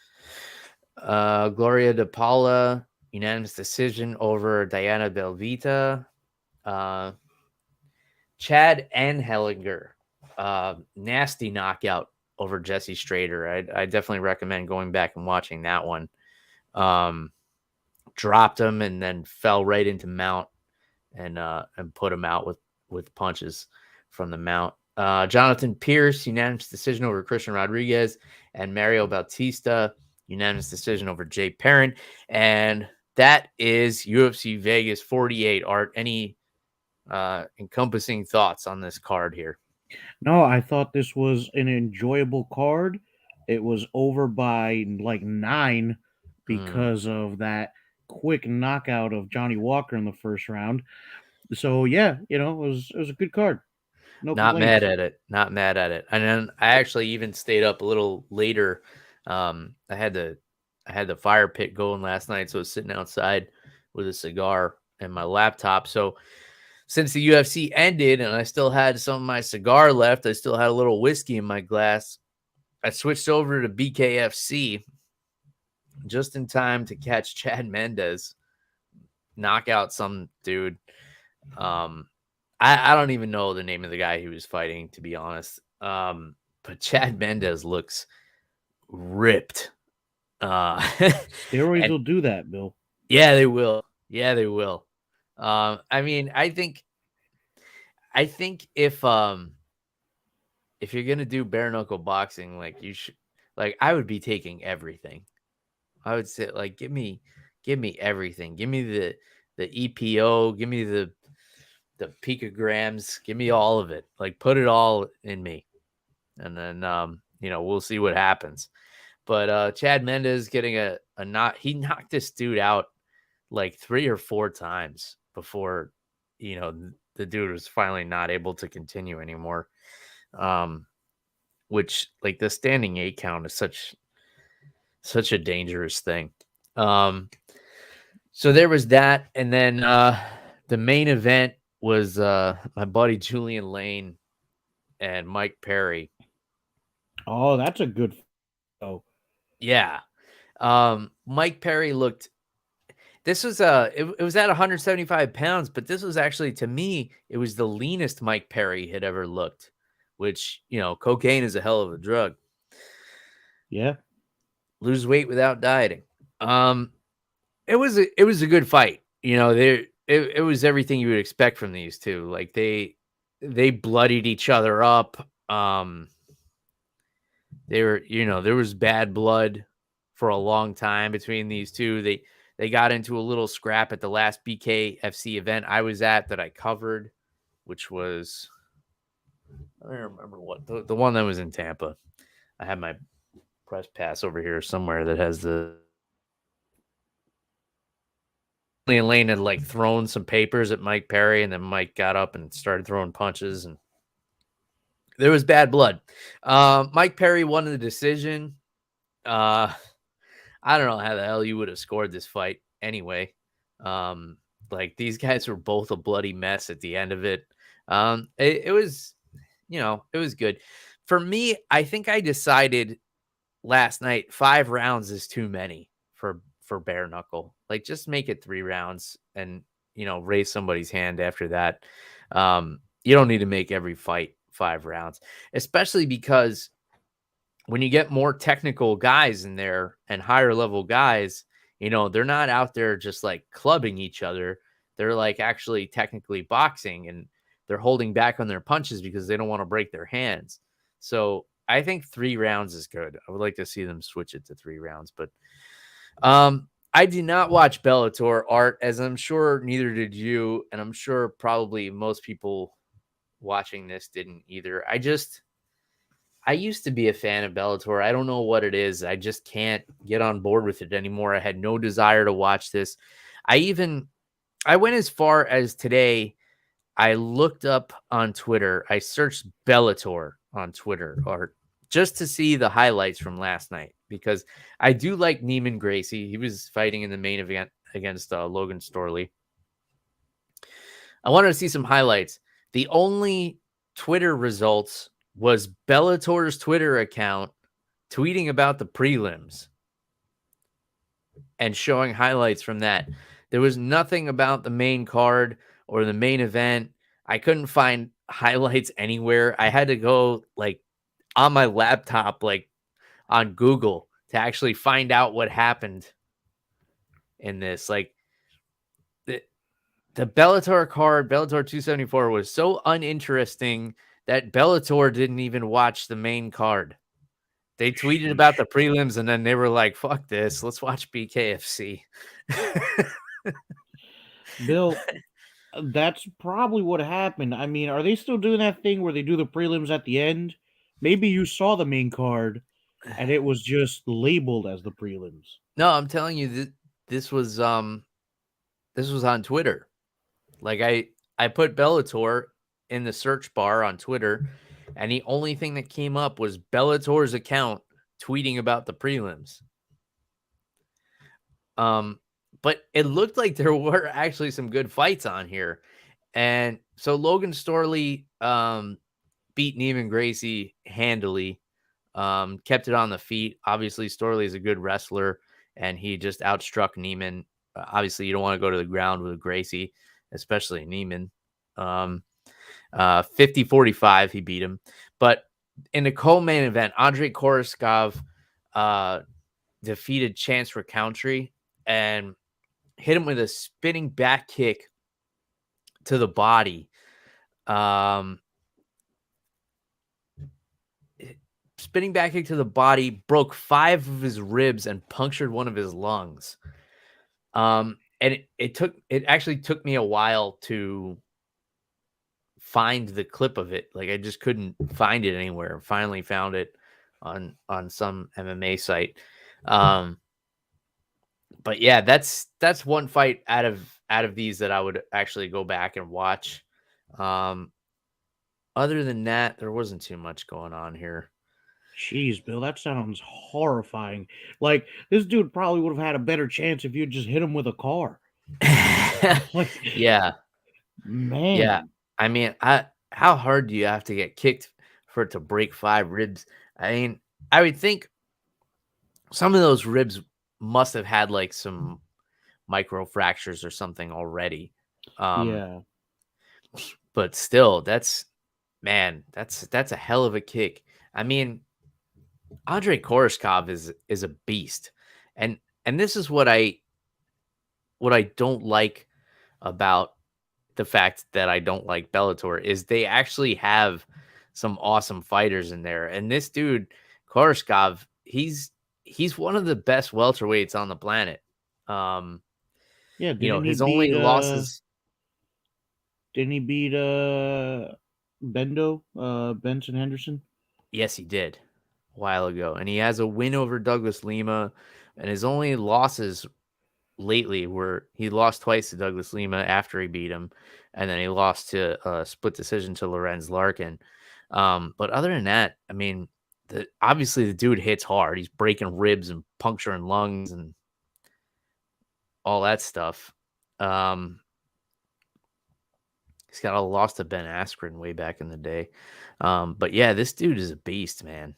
Gloria de Paula, unanimous decision over Diana Belbita. Chad Anheliger, nasty knockout over Jesse Strader. I definitely recommend going back and watching that one. Dropped him and then fell right into mount and put him out with punches from the mount. Jonathan Pierce, unanimous decision over Christian Rodriguez, and Mario Bautista, unanimous decision over Jay Perrin. And that is UFC Vegas 48. Art, any encompassing thoughts on this card here? No, I thought this was an enjoyable card. It was over by like 9 because of that quick knockout of Johnny Walker in the first round. So yeah, it was a good card. No Not mad complaints. at it. Not mad at it. And then I actually even stayed up a little later. I had the fire pit going last night, so I was sitting outside with a cigar and my laptop. So since the UFC ended and I still had some of my cigar left, I still had a little whiskey in my glass. I switched over to BKFC just in time to catch Chad Mendes knock out some dude. I don't even know the name of the guy he was fighting, to be honest. But Chad Mendes looks ripped. Steroids And will do that, Bill. yeah, they will. Yeah, they will. I mean, I think if you're gonna do bare knuckle boxing, like you should, like I would be taking everything. I would say, like, give me everything. Give me the EPO. Give me the picograms. Give me all of it. Like, put it all in me, and then we'll see what happens. But Chad Mendes getting a knock. He knocked this dude out like 3 or 4 times before the dude was finally not able to continue anymore. Which, like, the standing 8 count is such a dangerous thing. So there was that, and then the main event was my buddy Julian Lane and Mike Perry. Oh, that's a good. Oh, Yeah. Mike Perry looked. This was it was at 175 pounds, but this was actually, to me, it was the leanest Mike Perry had ever looked. Which, cocaine is a hell of a drug. yeah. Lose weight without dieting. It was a good fight. It was everything you would expect from these two. Like, they bloodied each other up. They were, there was bad blood for a long time between these two. They got into a little scrap at the last BKFC event I was at that I covered, which was, I don't remember what, the one that was in Tampa. I have my press pass over here somewhere that has the Lane had like thrown some papers at Mike Perry, and then Mike got up and started throwing punches, and there was bad blood. Mike Perry won the decision. I don't know how the hell you would have scored this fight anyway. Like these guys were both a bloody mess at the end of it. It was, it was good. For me, I think I decided last night 5 rounds is too many for bare knuckle. Like just make it 3 rounds and raise somebody's hand after that. You don't need to make every fight 5 rounds, especially because when you get more technical guys in there and higher level guys, they're not out there just like clubbing each other. They're like actually technically boxing, and they're holding back on their punches because they don't want to break their hands. So I think 3 rounds is good. I would like to see them switch it to 3 rounds, but I did not watch Bellator, Art, as I'm sure neither did you, and I'm sure probably most people watching this didn't either. I used to be a fan of Bellator. I don't know what it is. I just can't get on board with it anymore. I had no desire to watch this. I went as far as today. I looked up on Twitter. I searched Bellator on Twitter or just to see the highlights from last night, because I do like Neiman Gracie. He was fighting in the main event against Logan Storley. I wanted to see some highlights. The only Twitter results was Bellator's Twitter account tweeting about the prelims and showing highlights from that. There was nothing about the main card or the main event. I couldn't find highlights anywhere. I had to go like on my laptop, like on Google, to actually find out what happened in this. Like the Bellator card, Bellator 274, was so uninteresting that Bellator didn't even watch the main card. They tweeted about the prelims, and then they were like, fuck this, let's watch BKFC. Bill, that's probably what happened. I mean, are they still doing that thing where they do the prelims at the end? Maybe you saw the main card and it was just labeled as the prelims. No, I'm telling you, this was on Twitter. Like I put Bellator in the search bar on Twitter, and the only thing that came up was Bellator's account tweeting about the prelims. But it looked like there were actually some good fights on here. And so Logan Storley beat Neiman Gracie handily, kept it on the feet. Obviously, Storley is a good wrestler, and he just outstruck Neiman. Obviously, you don't want to go to the ground with Gracie, especially Neiman. 50-45, he beat him. But in the co-main event, Andrei Koreshkov defeated Chance Recountree and hit him with a spinning back kick to the body. Spinning back kick to the body, broke 5 of his ribs and punctured one of his lungs. And it actually took me a while to find the clip of it. Like I just couldn't find it anywhere. Finally found it on some MMA site. But yeah, that's one fight out of these that I would actually go back and watch. Other than that, there wasn't too much going on here. Jeez, Bill, that sounds horrifying. Like this dude probably would have had a better chance if you just hit him with a car. Like, yeah, man. Yeah, I mean, how hard do you have to get kicked for it to break 5 ribs? I mean, I would think some of those ribs must have had like some micro fractures or something already. Yeah. But still, that's a hell of a kick. I mean, Andrei Koreshkov is a beast. And this is what I don't like about the fact that I don't like Bellator is they actually have some awesome fighters in there. And this dude, Koreshkov, he's one of the best welterweights on the planet. Yeah, his only losses. Didn't he beat Benson Henderson? Yes, he did a while ago. And he has a win over Douglas Lima, and his only losses lately where he lost twice to Douglas Lima after he beat him, and then he lost to a split decision to Lorenz Larkin. But other than that, I mean, obviously the dude hits hard. He's breaking ribs and puncturing lungs and all that stuff. He's got a loss to Ben Askren way back in the day. But yeah, this dude is a beast, man.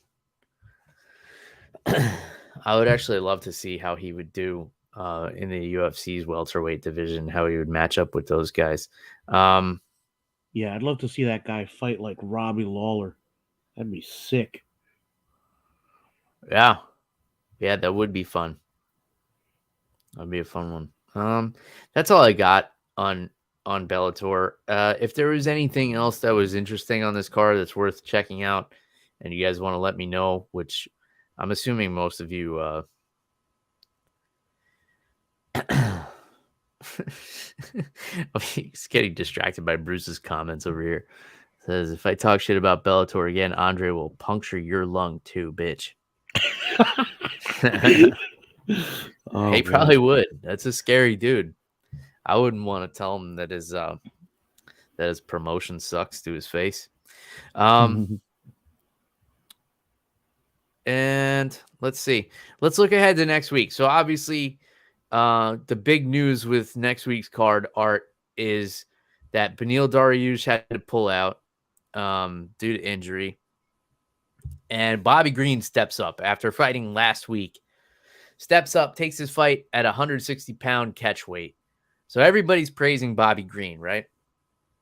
I would actually love to see how he would do in the UFC's welterweight division, how he would match up with those guys. Yeah, I'd love to see that guy fight like Robbie Lawler. That'd be sick. Yeah, that would be fun. That'd be a fun one. That's all I got on Bellator. If there was anything else that was interesting on this card that's worth checking out, and you guys want to let me know, which I'm assuming most of you he's getting distracted by Bruce's comments over here. Says, if I talk shit about Bellator again, Andre will puncture your lung too, bitch. He probably would. That's a scary dude. I wouldn't want to tell him that his promotion sucks to his face. And let's see. Let's look ahead to next week. So obviously, the big news with next week's card art is that Beneil Dariush had to pull out due to injury. And Bobby Green steps up after fighting last week. Steps up, takes his fight at 160-pound catch weight. So everybody's praising Bobby Green, right?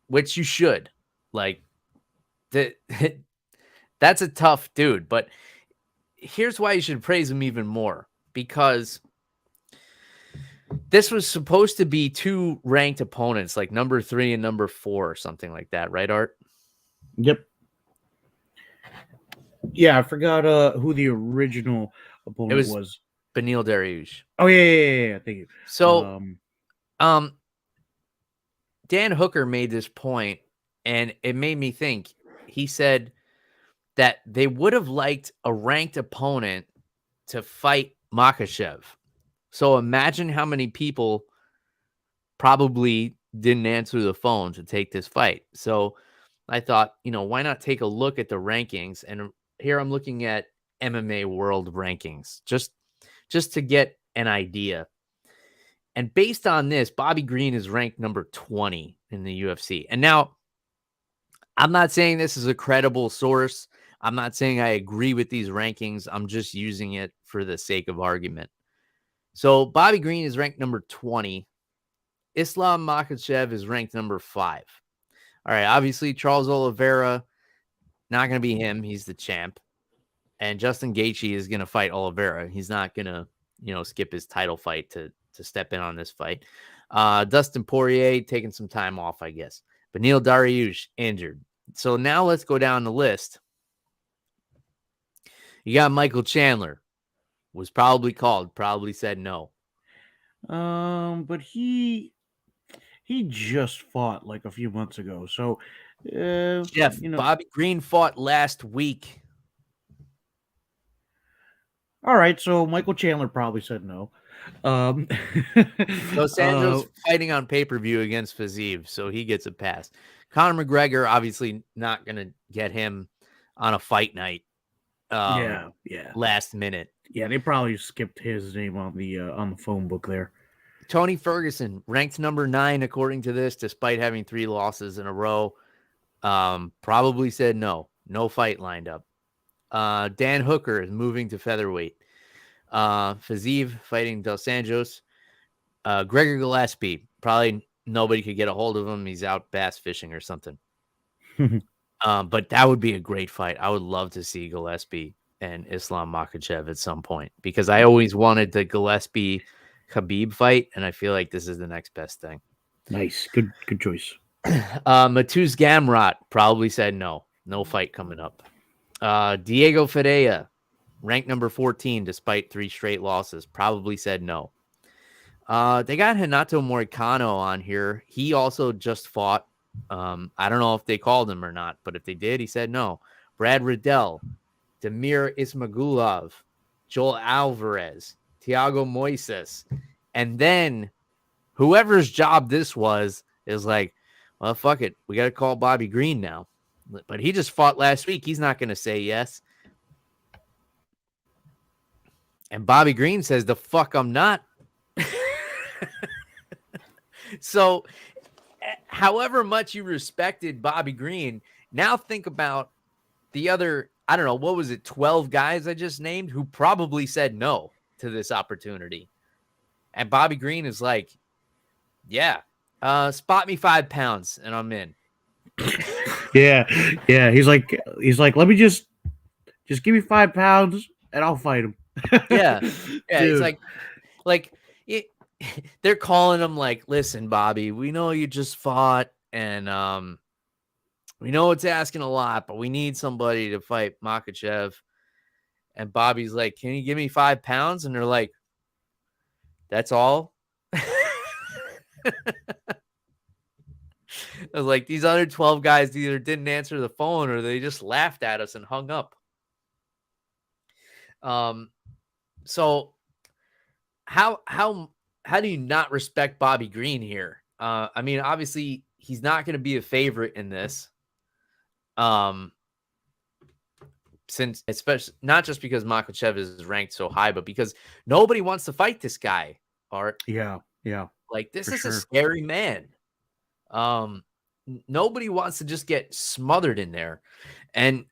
Which you should. Like, that's a tough dude. But here's why you should praise him even more. Because this was supposed to be two ranked opponents, like number 3 and number 4 or something like that, right, Art? Yep. Yeah, I forgot who the original opponent was. Beneil Dariush. Oh, yeah. Thank you. So, Dan Hooker made this point, and it made me think. He said that they would have liked a ranked opponent to fight Makhachev. So imagine how many people probably didn't answer the phone to take this fight. So I thought, why not take a look at the rankings? And here I'm looking at MMA World Rankings, just to get an idea. And based on this, Bobby Green is ranked number 20 in the UFC. And now, I'm not saying this is a credible source. I'm not saying I agree with these rankings. I'm just using it for the sake of argument. So Bobby Green is ranked number 20. Islam Makhachev is ranked number 5. All right, obviously Charles Oliveira, not going to be him. He's the champ. And Justin Gaethje is going to fight Oliveira. He's not going to, skip his title fight to step in on this fight. Dustin Poirier taking some time off, I guess. Beneil Dariush injured. So now let's go down the list. You got Michael Chandler. Was probably called, probably said no. But he just fought like a few months ago. So, Jeff, Bobby Green fought last week. All right, so Michael Chandler probably said no. Dos Anjos fighting on pay-per-view against Fiziev, so he gets a pass. Conor McGregor, obviously not going to get him on a fight night. Yeah. Last minute. Yeah, they probably skipped his name on the phone book there. Tony Ferguson, ranked number 9 according to this, despite having 3 losses in a row. Probably said no. No fight lined up. Dan Hooker is moving to featherweight. Fiziev fighting Dos Anjos. Gregor Gillespie, probably nobody could get a hold of him. He's out bass fishing or something. But that would be a great fight. I would love to see Gillespie and Islam Makhachev at some point, because I always wanted the Gillespie Khabib fight, and I feel like this is the next best thing. Nice. Good choice. Mateusz Gamrot probably said no. No fight coming up. Diego Ferreira, ranked number 14 despite 3 straight losses, probably said no. They got Renato Moicano on here. He also just fought. I don't know if they called him or not, but if they did, he said no. Brad Riddell, Damir Ismagulov, Joel Alvarez, Thiago Moises, And then whoever's job this was is like, well, fuck it. We got to call Bobby Green now. But he just fought last week. He's not going to say yes. And Bobby Green says, the fuck I'm not. So, however much you respected Bobby Green, now think about the other, I don't know, what was it, 12 guys I just named who probably said no to this opportunity. And Bobby Green is like, yeah, spot me 5 pounds and I'm in. Yeah. He's like, let me just give me 5 pounds and I'll fight him. Yeah. Dude. It's like they're calling him like, listen, Bobby, we know you just fought and we know it's asking a lot, but we need somebody to fight Makhachev. And Bobby's like, can you give me 5 pounds? And they're like, that's all? I was like, these other 12 guys either didn't answer the phone or they just laughed at us and hung up. So how do you not respect Bobby Green here? I mean, obviously he's not going to be a favorite in this. Since especially not just because Makhachev is ranked so high, but because nobody wants to fight this guy. Art. Yeah. Like this is a scary man. Nobody wants to just get smothered in there, and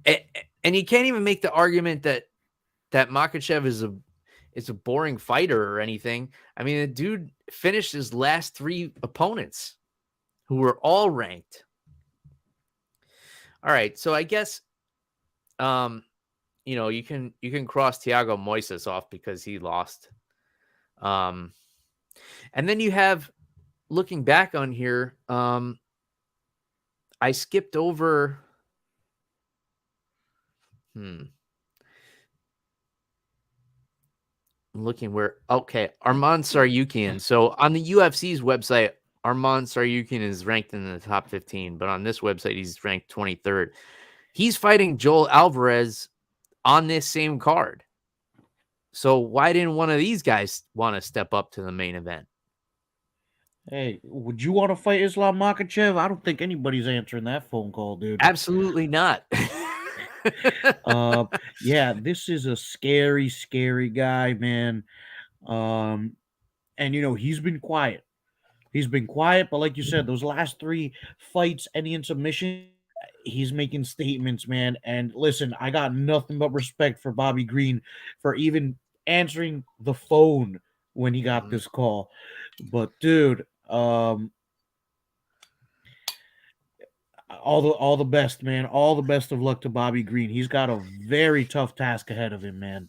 you can't even make the argument that Makhachev is a boring fighter or anything. I mean, the dude finished his last 3 opponents who were all ranked. All right, so I guess you can cross Thiago Moises off because he lost. And then you have, looking back on here, I skipped over. Looking where, okay, Arman Tsarukyan. So on the UFC's website, Arman Tsarukyan is ranked in the top 15, but on this website, he's ranked 23rd. He's fighting Joel Alvarez on this same card. So why didn't one of these guys want to step up to the main event? Hey, would you want to fight Islam Makhachev? I don't think anybody's answering that phone call, dude. Absolutely not. Yeah, this is a scary, scary guy, man. And he's been quiet. But like you said, those last 3 fights, any in submission, he's making statements, man. And listen, I got nothing but respect for Bobby Green for even answering the phone when he got this call. But dude, all the best, man. All the best of luck to Bobby Green. He's got a very tough task ahead of him, man.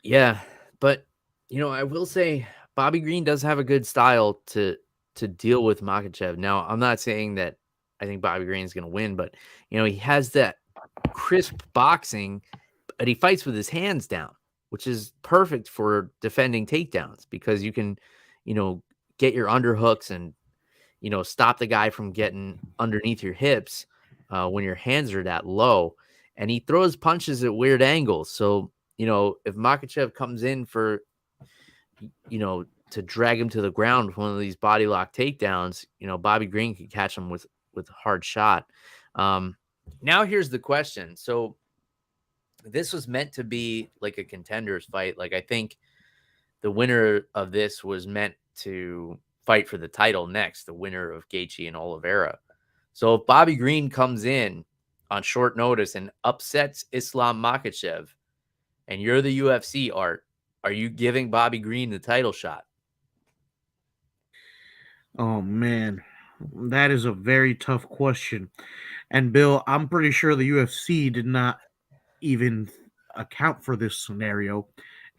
Yeah, but I will say Bobby Green does have a good style to deal with Makhachev. Now, I'm not saying that I think Bobby Green is going to win, but he has that crisp boxing, but he fights with his hands down, which is perfect for defending takedowns because you can, get your underhooks and stop the guy from getting underneath your hips when your hands are that low. And he throws punches at weird angles. So, if Makhachev comes in for, to drag him to the ground with one of these body lock takedowns, Bobby Green could catch him with a hard shot. Now here's the question. So this was meant to be like a contenders fight. Like I think the winner of this was meant to fight for the title next, the winner of Gaethje and Oliveira. So if Bobby Green comes in on short notice and upsets Islam Makhachev, and you're the UFC, Art, are you giving Bobby Green the title shot? Oh, man. That is a very tough question. And, Bill, I'm pretty sure the UFC did not even account for this scenario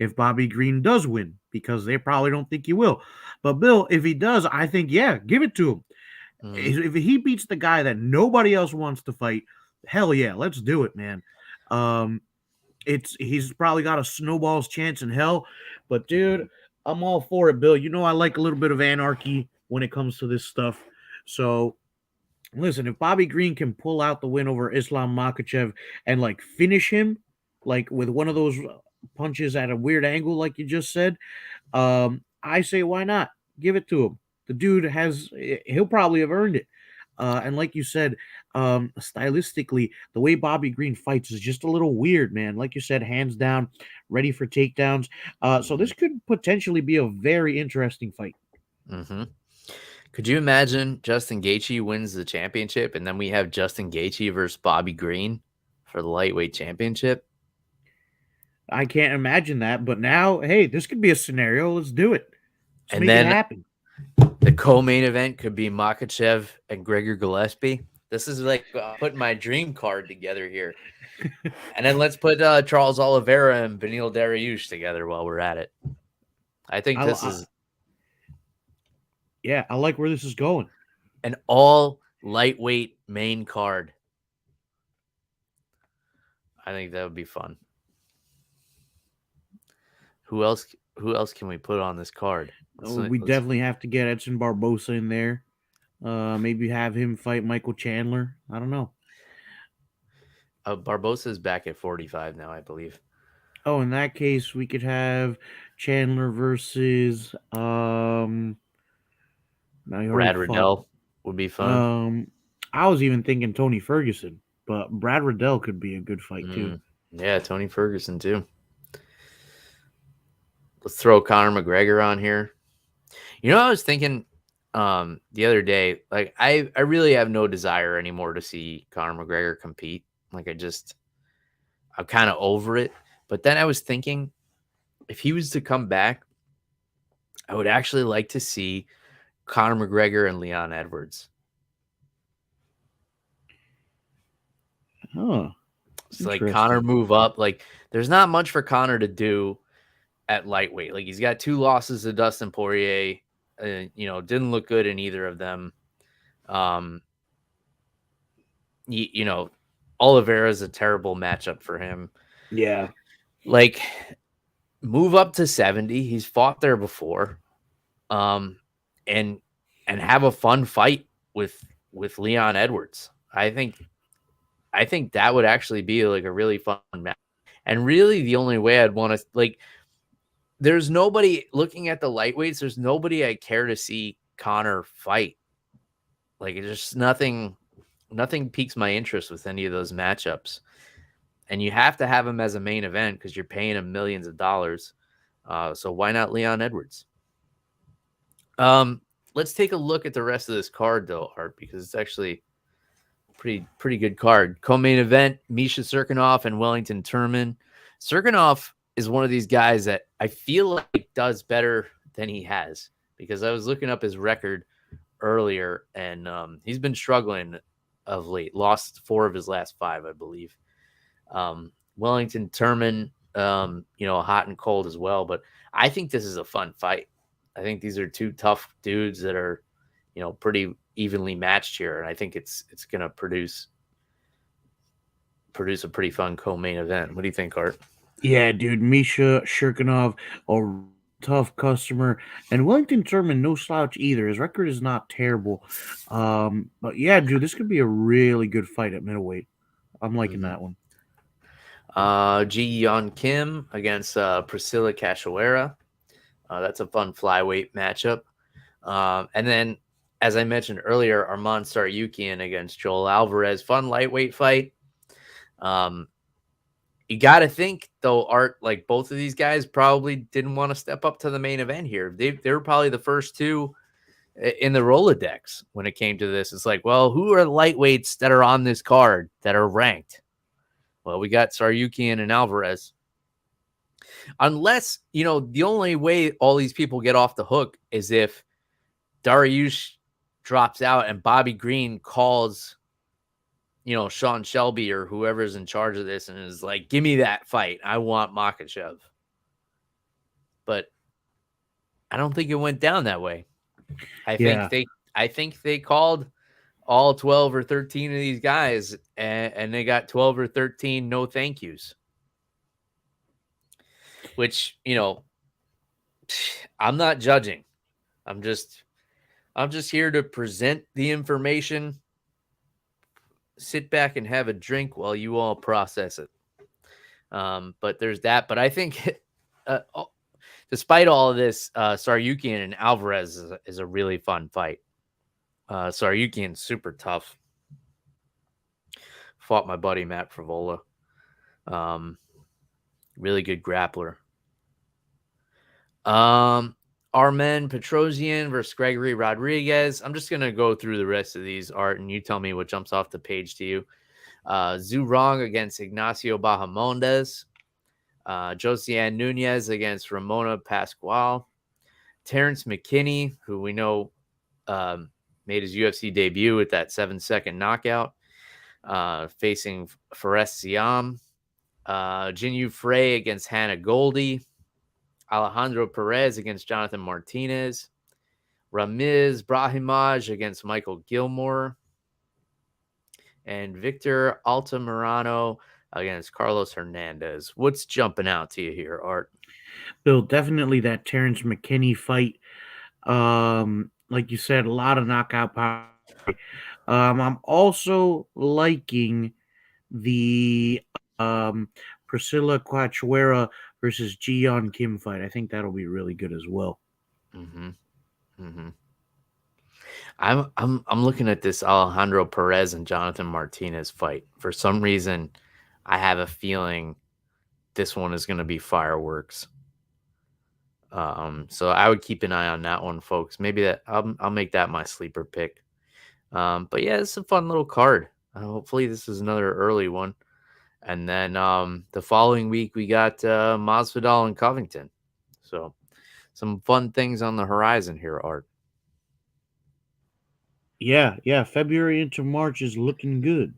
if Bobby Green does win, because they probably don't think he will. But, Bill, if he does, I think, yeah, give it to him. If he beats the guy that nobody else wants to fight, hell yeah, let's do it, man. He's probably got a snowball's chance in hell, but dude, I'm all for it, Bill. I like a little bit of anarchy when it comes to this stuff. So listen, if Bobby Green can pull out the win over Islam Makhachev and like finish him, like with one of those punches at a weird angle, like you just said. I say, why not? Give it to him. The dude he'll probably have earned it. And like you said, stylistically, the way Bobby Green fights is just a little weird, man. Like you said, hands down, ready for takedowns. So Mhm. this could potentially be a very interesting fight. Mhm. Could you imagine Justin Gaethje wins the championship and then we have Justin Gaethje versus Bobby Green for the lightweight championship? I can't imagine that, but now, hey, this could be a scenario. Let's do it. Let's And make it then happen. the co-main event could be Makhachev and Gregor Gillespie. This is like putting my dream card together here. And then let's put Charles Oliveira and Beneil Dariush together while we're at it. I think I, this I is yeah, I like where this is going. an all lightweight main card. I think that would be fun. Who else? Who else can we put on this card? We definitely have to get Edson Barbosa in there. Maybe have him fight Michael Chandler. I don't know. Barbosa is back at 45 now, I believe. Oh, in that case, we could have Chandler versus now he already Brad fought. Riddell would be fun. Um, I was even thinking Tony Ferguson, but Brad Riddell could be a good fight too. Yeah, Tony Ferguson too. Let's throw Conor McGregor on here. You know, I was thinking the other day, like I really have no desire anymore to see Conor McGregor compete. Like I'm kind of over it. But then I was thinking if he was to come back, I would actually like to see Conor McGregor and Leon Edwards. Huh. It's like Conor Interesting. move up. Like there's not much for Conor to do at lightweight. Like he's got 2 losses to Dustin Poirier. Didn't look good in either of them. You know, Oliveira is a terrible matchup for him. Yeah. Like move up to 70. He's fought there before. And have a fun fight with Leon Edwards. I think that would actually be like a really fun match. And really the only way I'd want to like there's nobody looking at the lightweights, there's nobody I care to see Conor fight. Like it's just nothing piques my interest with any of those matchups. And you have to have him as a main event because you're paying him millions of dollars. So why not Leon Edwards? Let's take a look at the rest of this card though, Art, because it's actually pretty good card. Co-main event: Misha Serkinov and Wellington Turman. Serkinov is one of these guys that I feel like does better than he has because I was looking up his record earlier and he's been struggling of late. Lost 4 of his last 5, I believe. Wellington Turman, hot and cold as well. But I think this is a fun fight. I think these are 2 tough dudes that are, pretty evenly matched here, and I think it's going to produce a pretty fun co-main event. What do you think, Art? Yeah, dude. Misha Shirkinov, a tough customer, and Wellington Turman, no slouch either. His record is not terrible. But yeah, dude, this could be a really good fight at middleweight. I'm liking that one. Ji Yeon Kim against Priscilla Cachoeira. That's a fun flyweight matchup. And then, as I mentioned earlier, Arman Tsarukyan against Joel Alvarez. Fun lightweight fight. You got to think, though, Art, like both of these guys probably didn't want to step up to the main event here. They were probably the first 2 in the Rolodex when it came to this. It's like, well, who are the lightweights that are on this card that are ranked? Well, we got Tsarukyan and Alvarez. Unless, the only way all these people get off the hook is if Dariush drops out and Bobby Green calls, Sean Shelby or whoever's in charge of this and is like, give me that fight. I want Makhachev. But I don't think it went down that way. I think they called all 12 or 13 of these guys and they got 12 or 13 no thank yous. Which, I'm not judging. I'm just here to present the information. Sit back and have a drink while you all process it. But there's that. But I think, despite all of this, Saryukian and Alvarez is a really fun fight. Saryukian's super tough. Fought my buddy Matt Frivola. Really good grappler. Armen Petrosian versus Gregory Rodriguez. I'm just gonna go through the rest of these, Art, and you tell me what jumps off the page to you. Zhu Rong against Ignacio Bahamondes. Josiane Nunez against Ramona Pascual. Terrence McKinney, who we know made his UFC debut with that 7-second knockout, facing Fares Siam. Jinyu Frey against Hannah Goldie. Alejandro Perez against Jonathan Martinez. Ramiz Brahimaj against Michael Gilmore. And Victor Altamirano against Carlos Hernandez. What's jumping out to you here, Art? Bill, definitely that Terrence McKinney fight. Like you said, a lot of knockout power. I'm also liking the Priscilla Cachoeira versus Jiyeon Kim fight. I think that'll be really good as well. I'm looking at this Alejandro Perez and Jonathan Martinez fight. For some reason, I have a feeling this one is going to be fireworks. So I would keep an eye on that one, folks. Maybe I'll make that my sleeper pick. But yeah, it's a fun little card. Hopefully this is another early one. And then the following week we got Masvidal and Covington. So some fun things on the horizon here, Art. Yeah. February into March is looking good.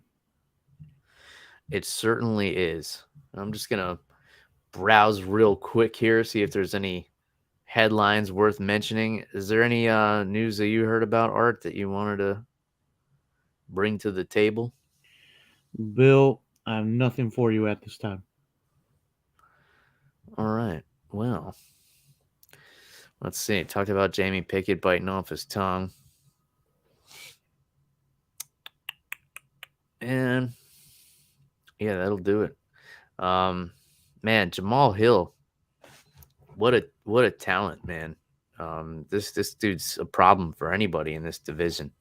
It certainly is. I'm just gonna browse real quick here, see if there's any headlines worth mentioning. Is there any news that you heard about, Art, that you wanted to bring to the table? Bill, I have nothing for you at this time. All right. Well, let's see. Talked about Jamie Pickett biting off his tongue. And yeah, that'll do it. Man, Jamahal Hill. What a talent, man. This dude's a problem for anybody in this division.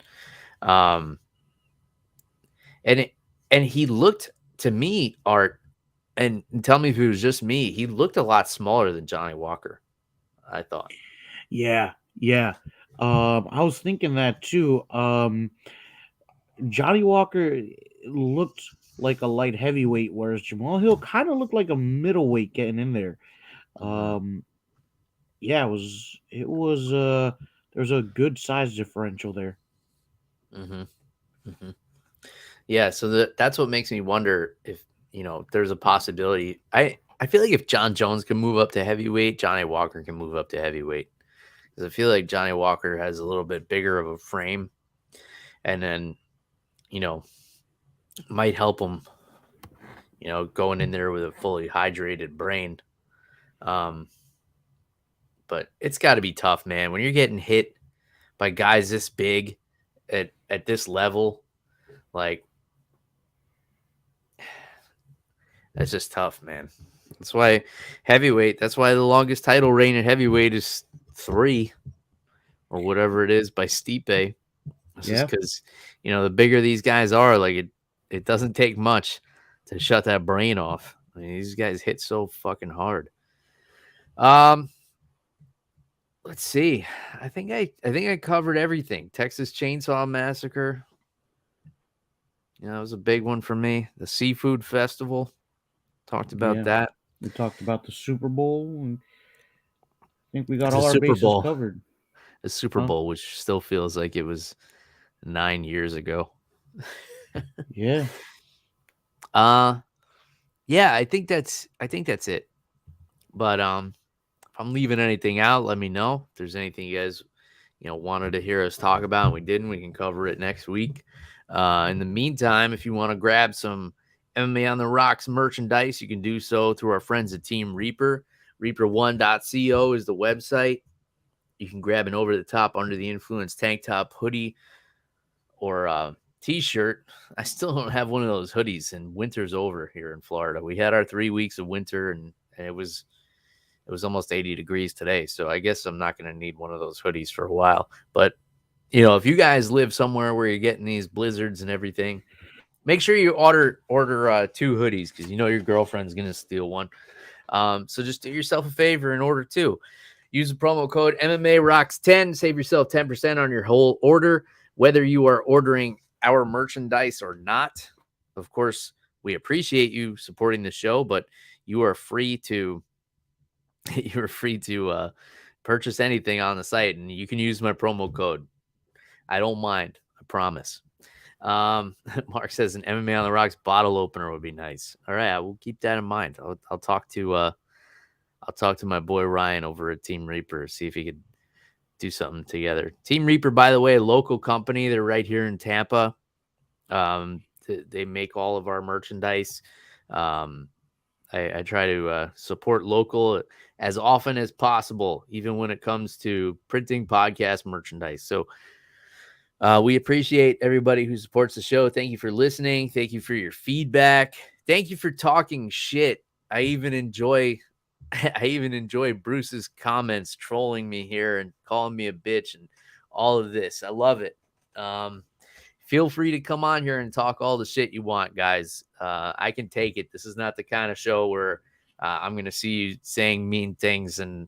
And he looked to me, Art, and tell me if it was just me, he looked a lot smaller than Johnny Walker, I thought. Yeah. I was thinking that too. Johnny Walker looked like a light heavyweight, whereas Jamahal Hill kind of looked like a middleweight getting in there. Yeah, there's a good size differential there. Yeah, so that's what makes me wonder if, there's a possibility. I feel like if John Jones can move up to heavyweight, Johnny Walker can move up to heavyweight. Because I feel like Johnny Walker has a little bit bigger of a frame, and then, might help him, going in there with a fully hydrated brain. But it's got to be tough, man. When you're getting hit by guys this big at this level, like, that's just tough, man. That's why the longest title reign at heavyweight is 3 or whatever it is by Stipe. It's just because, the bigger these guys are, like it doesn't take much to shut that brain off. I mean, these guys hit so fucking hard. Let's see. I think I covered everything. Texas Chainsaw Massacre. It was a big one for me. The Seafood Festival. Talked about that. We talked about the Super Bowl. And I think we got all our bases covered. The Super Bowl, which still feels like it was 9 years ago. Yeah. Yeah, I think that's it. But if I'm leaving anything out, let me know. If there's anything you guys wanted to hear us talk about and we didn't, we can cover it next week. In the meantime, if you want to grab some MMA on the Rocks merchandise, you can do so through our friends at Team Reaper. Reaper1.co is the website. You can grab an over the top under the influence tank top, hoodie, or t-shirt. I still don't have one of those hoodies, and winter's over here in Florida. We had our 3 weeks of winter, and it was almost 80 degrees today. So I guess I'm not going to need one of those hoodies for a while. But, if you guys live somewhere where you're getting these blizzards and everything, make sure you order 2 hoodies, because your girlfriend's going to steal one. So just do yourself a favor and order 2. Use the promo code MMA Rocks 10. Save yourself 10% on your whole order, whether you are ordering our merchandise or not. Of course, we appreciate you supporting the show, but you are free to purchase anything on the site, and you can use my promo code. I don't mind. I promise. Mark says an MMA on the Rocks bottle opener would be nice. All right, I will keep that in mind. I'll talk to my boy Ryan over at Team Reaper, see if he could do something together. Team Reaper, by the way, a local company. They're right here in Tampa. They make all of our merchandise. I try to support local as often as possible, even when it comes to printing podcast merchandise. So we appreciate everybody who supports the show. Thank you for listening. Thank you for your feedback. Thank you for talking shit. I even enjoy Bruce's comments trolling me here and calling me a bitch and all of this. I love it. Feel free to come on here and talk all the shit you want, guys. I can take it. This is not the kind of show where I'm going to see you saying mean things and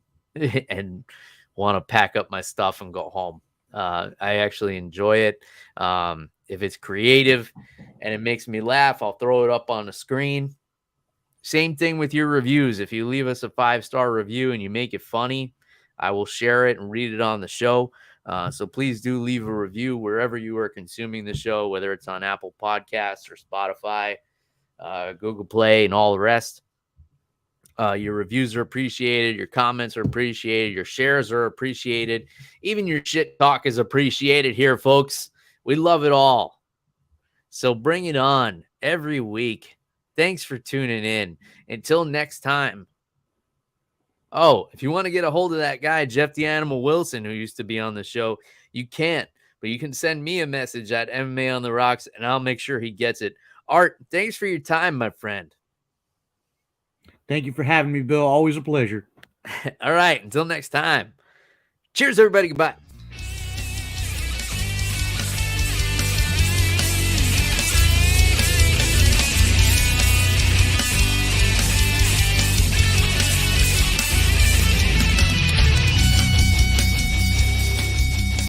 want to pack up my stuff and go home. I actually enjoy it. If it's creative and it makes me laugh, I'll throw it up on the screen. Same thing with your reviews. If you leave us a 5-star review and you make it funny, I will share it and read it on the show. So please do leave a review wherever you are consuming the show, whether it's on Apple Podcasts or Spotify, Google Play, and all the rest. Your reviews are appreciated. Your comments are appreciated. Your shares are appreciated. Even your shit talk is appreciated here, folks. We love it all. So bring it on every week. Thanks for tuning in. Until next time. Oh, if you want to get a hold of that guy, Jeff the Animal Wilson, who used to be on the show, you can't. But you can send me a message at MMA on the Rocks, and I'll make sure he gets it. Art, thanks for your time, my friend. Thank you for having me, Bill. Always a pleasure. All right. Until next time. Cheers, everybody. Goodbye.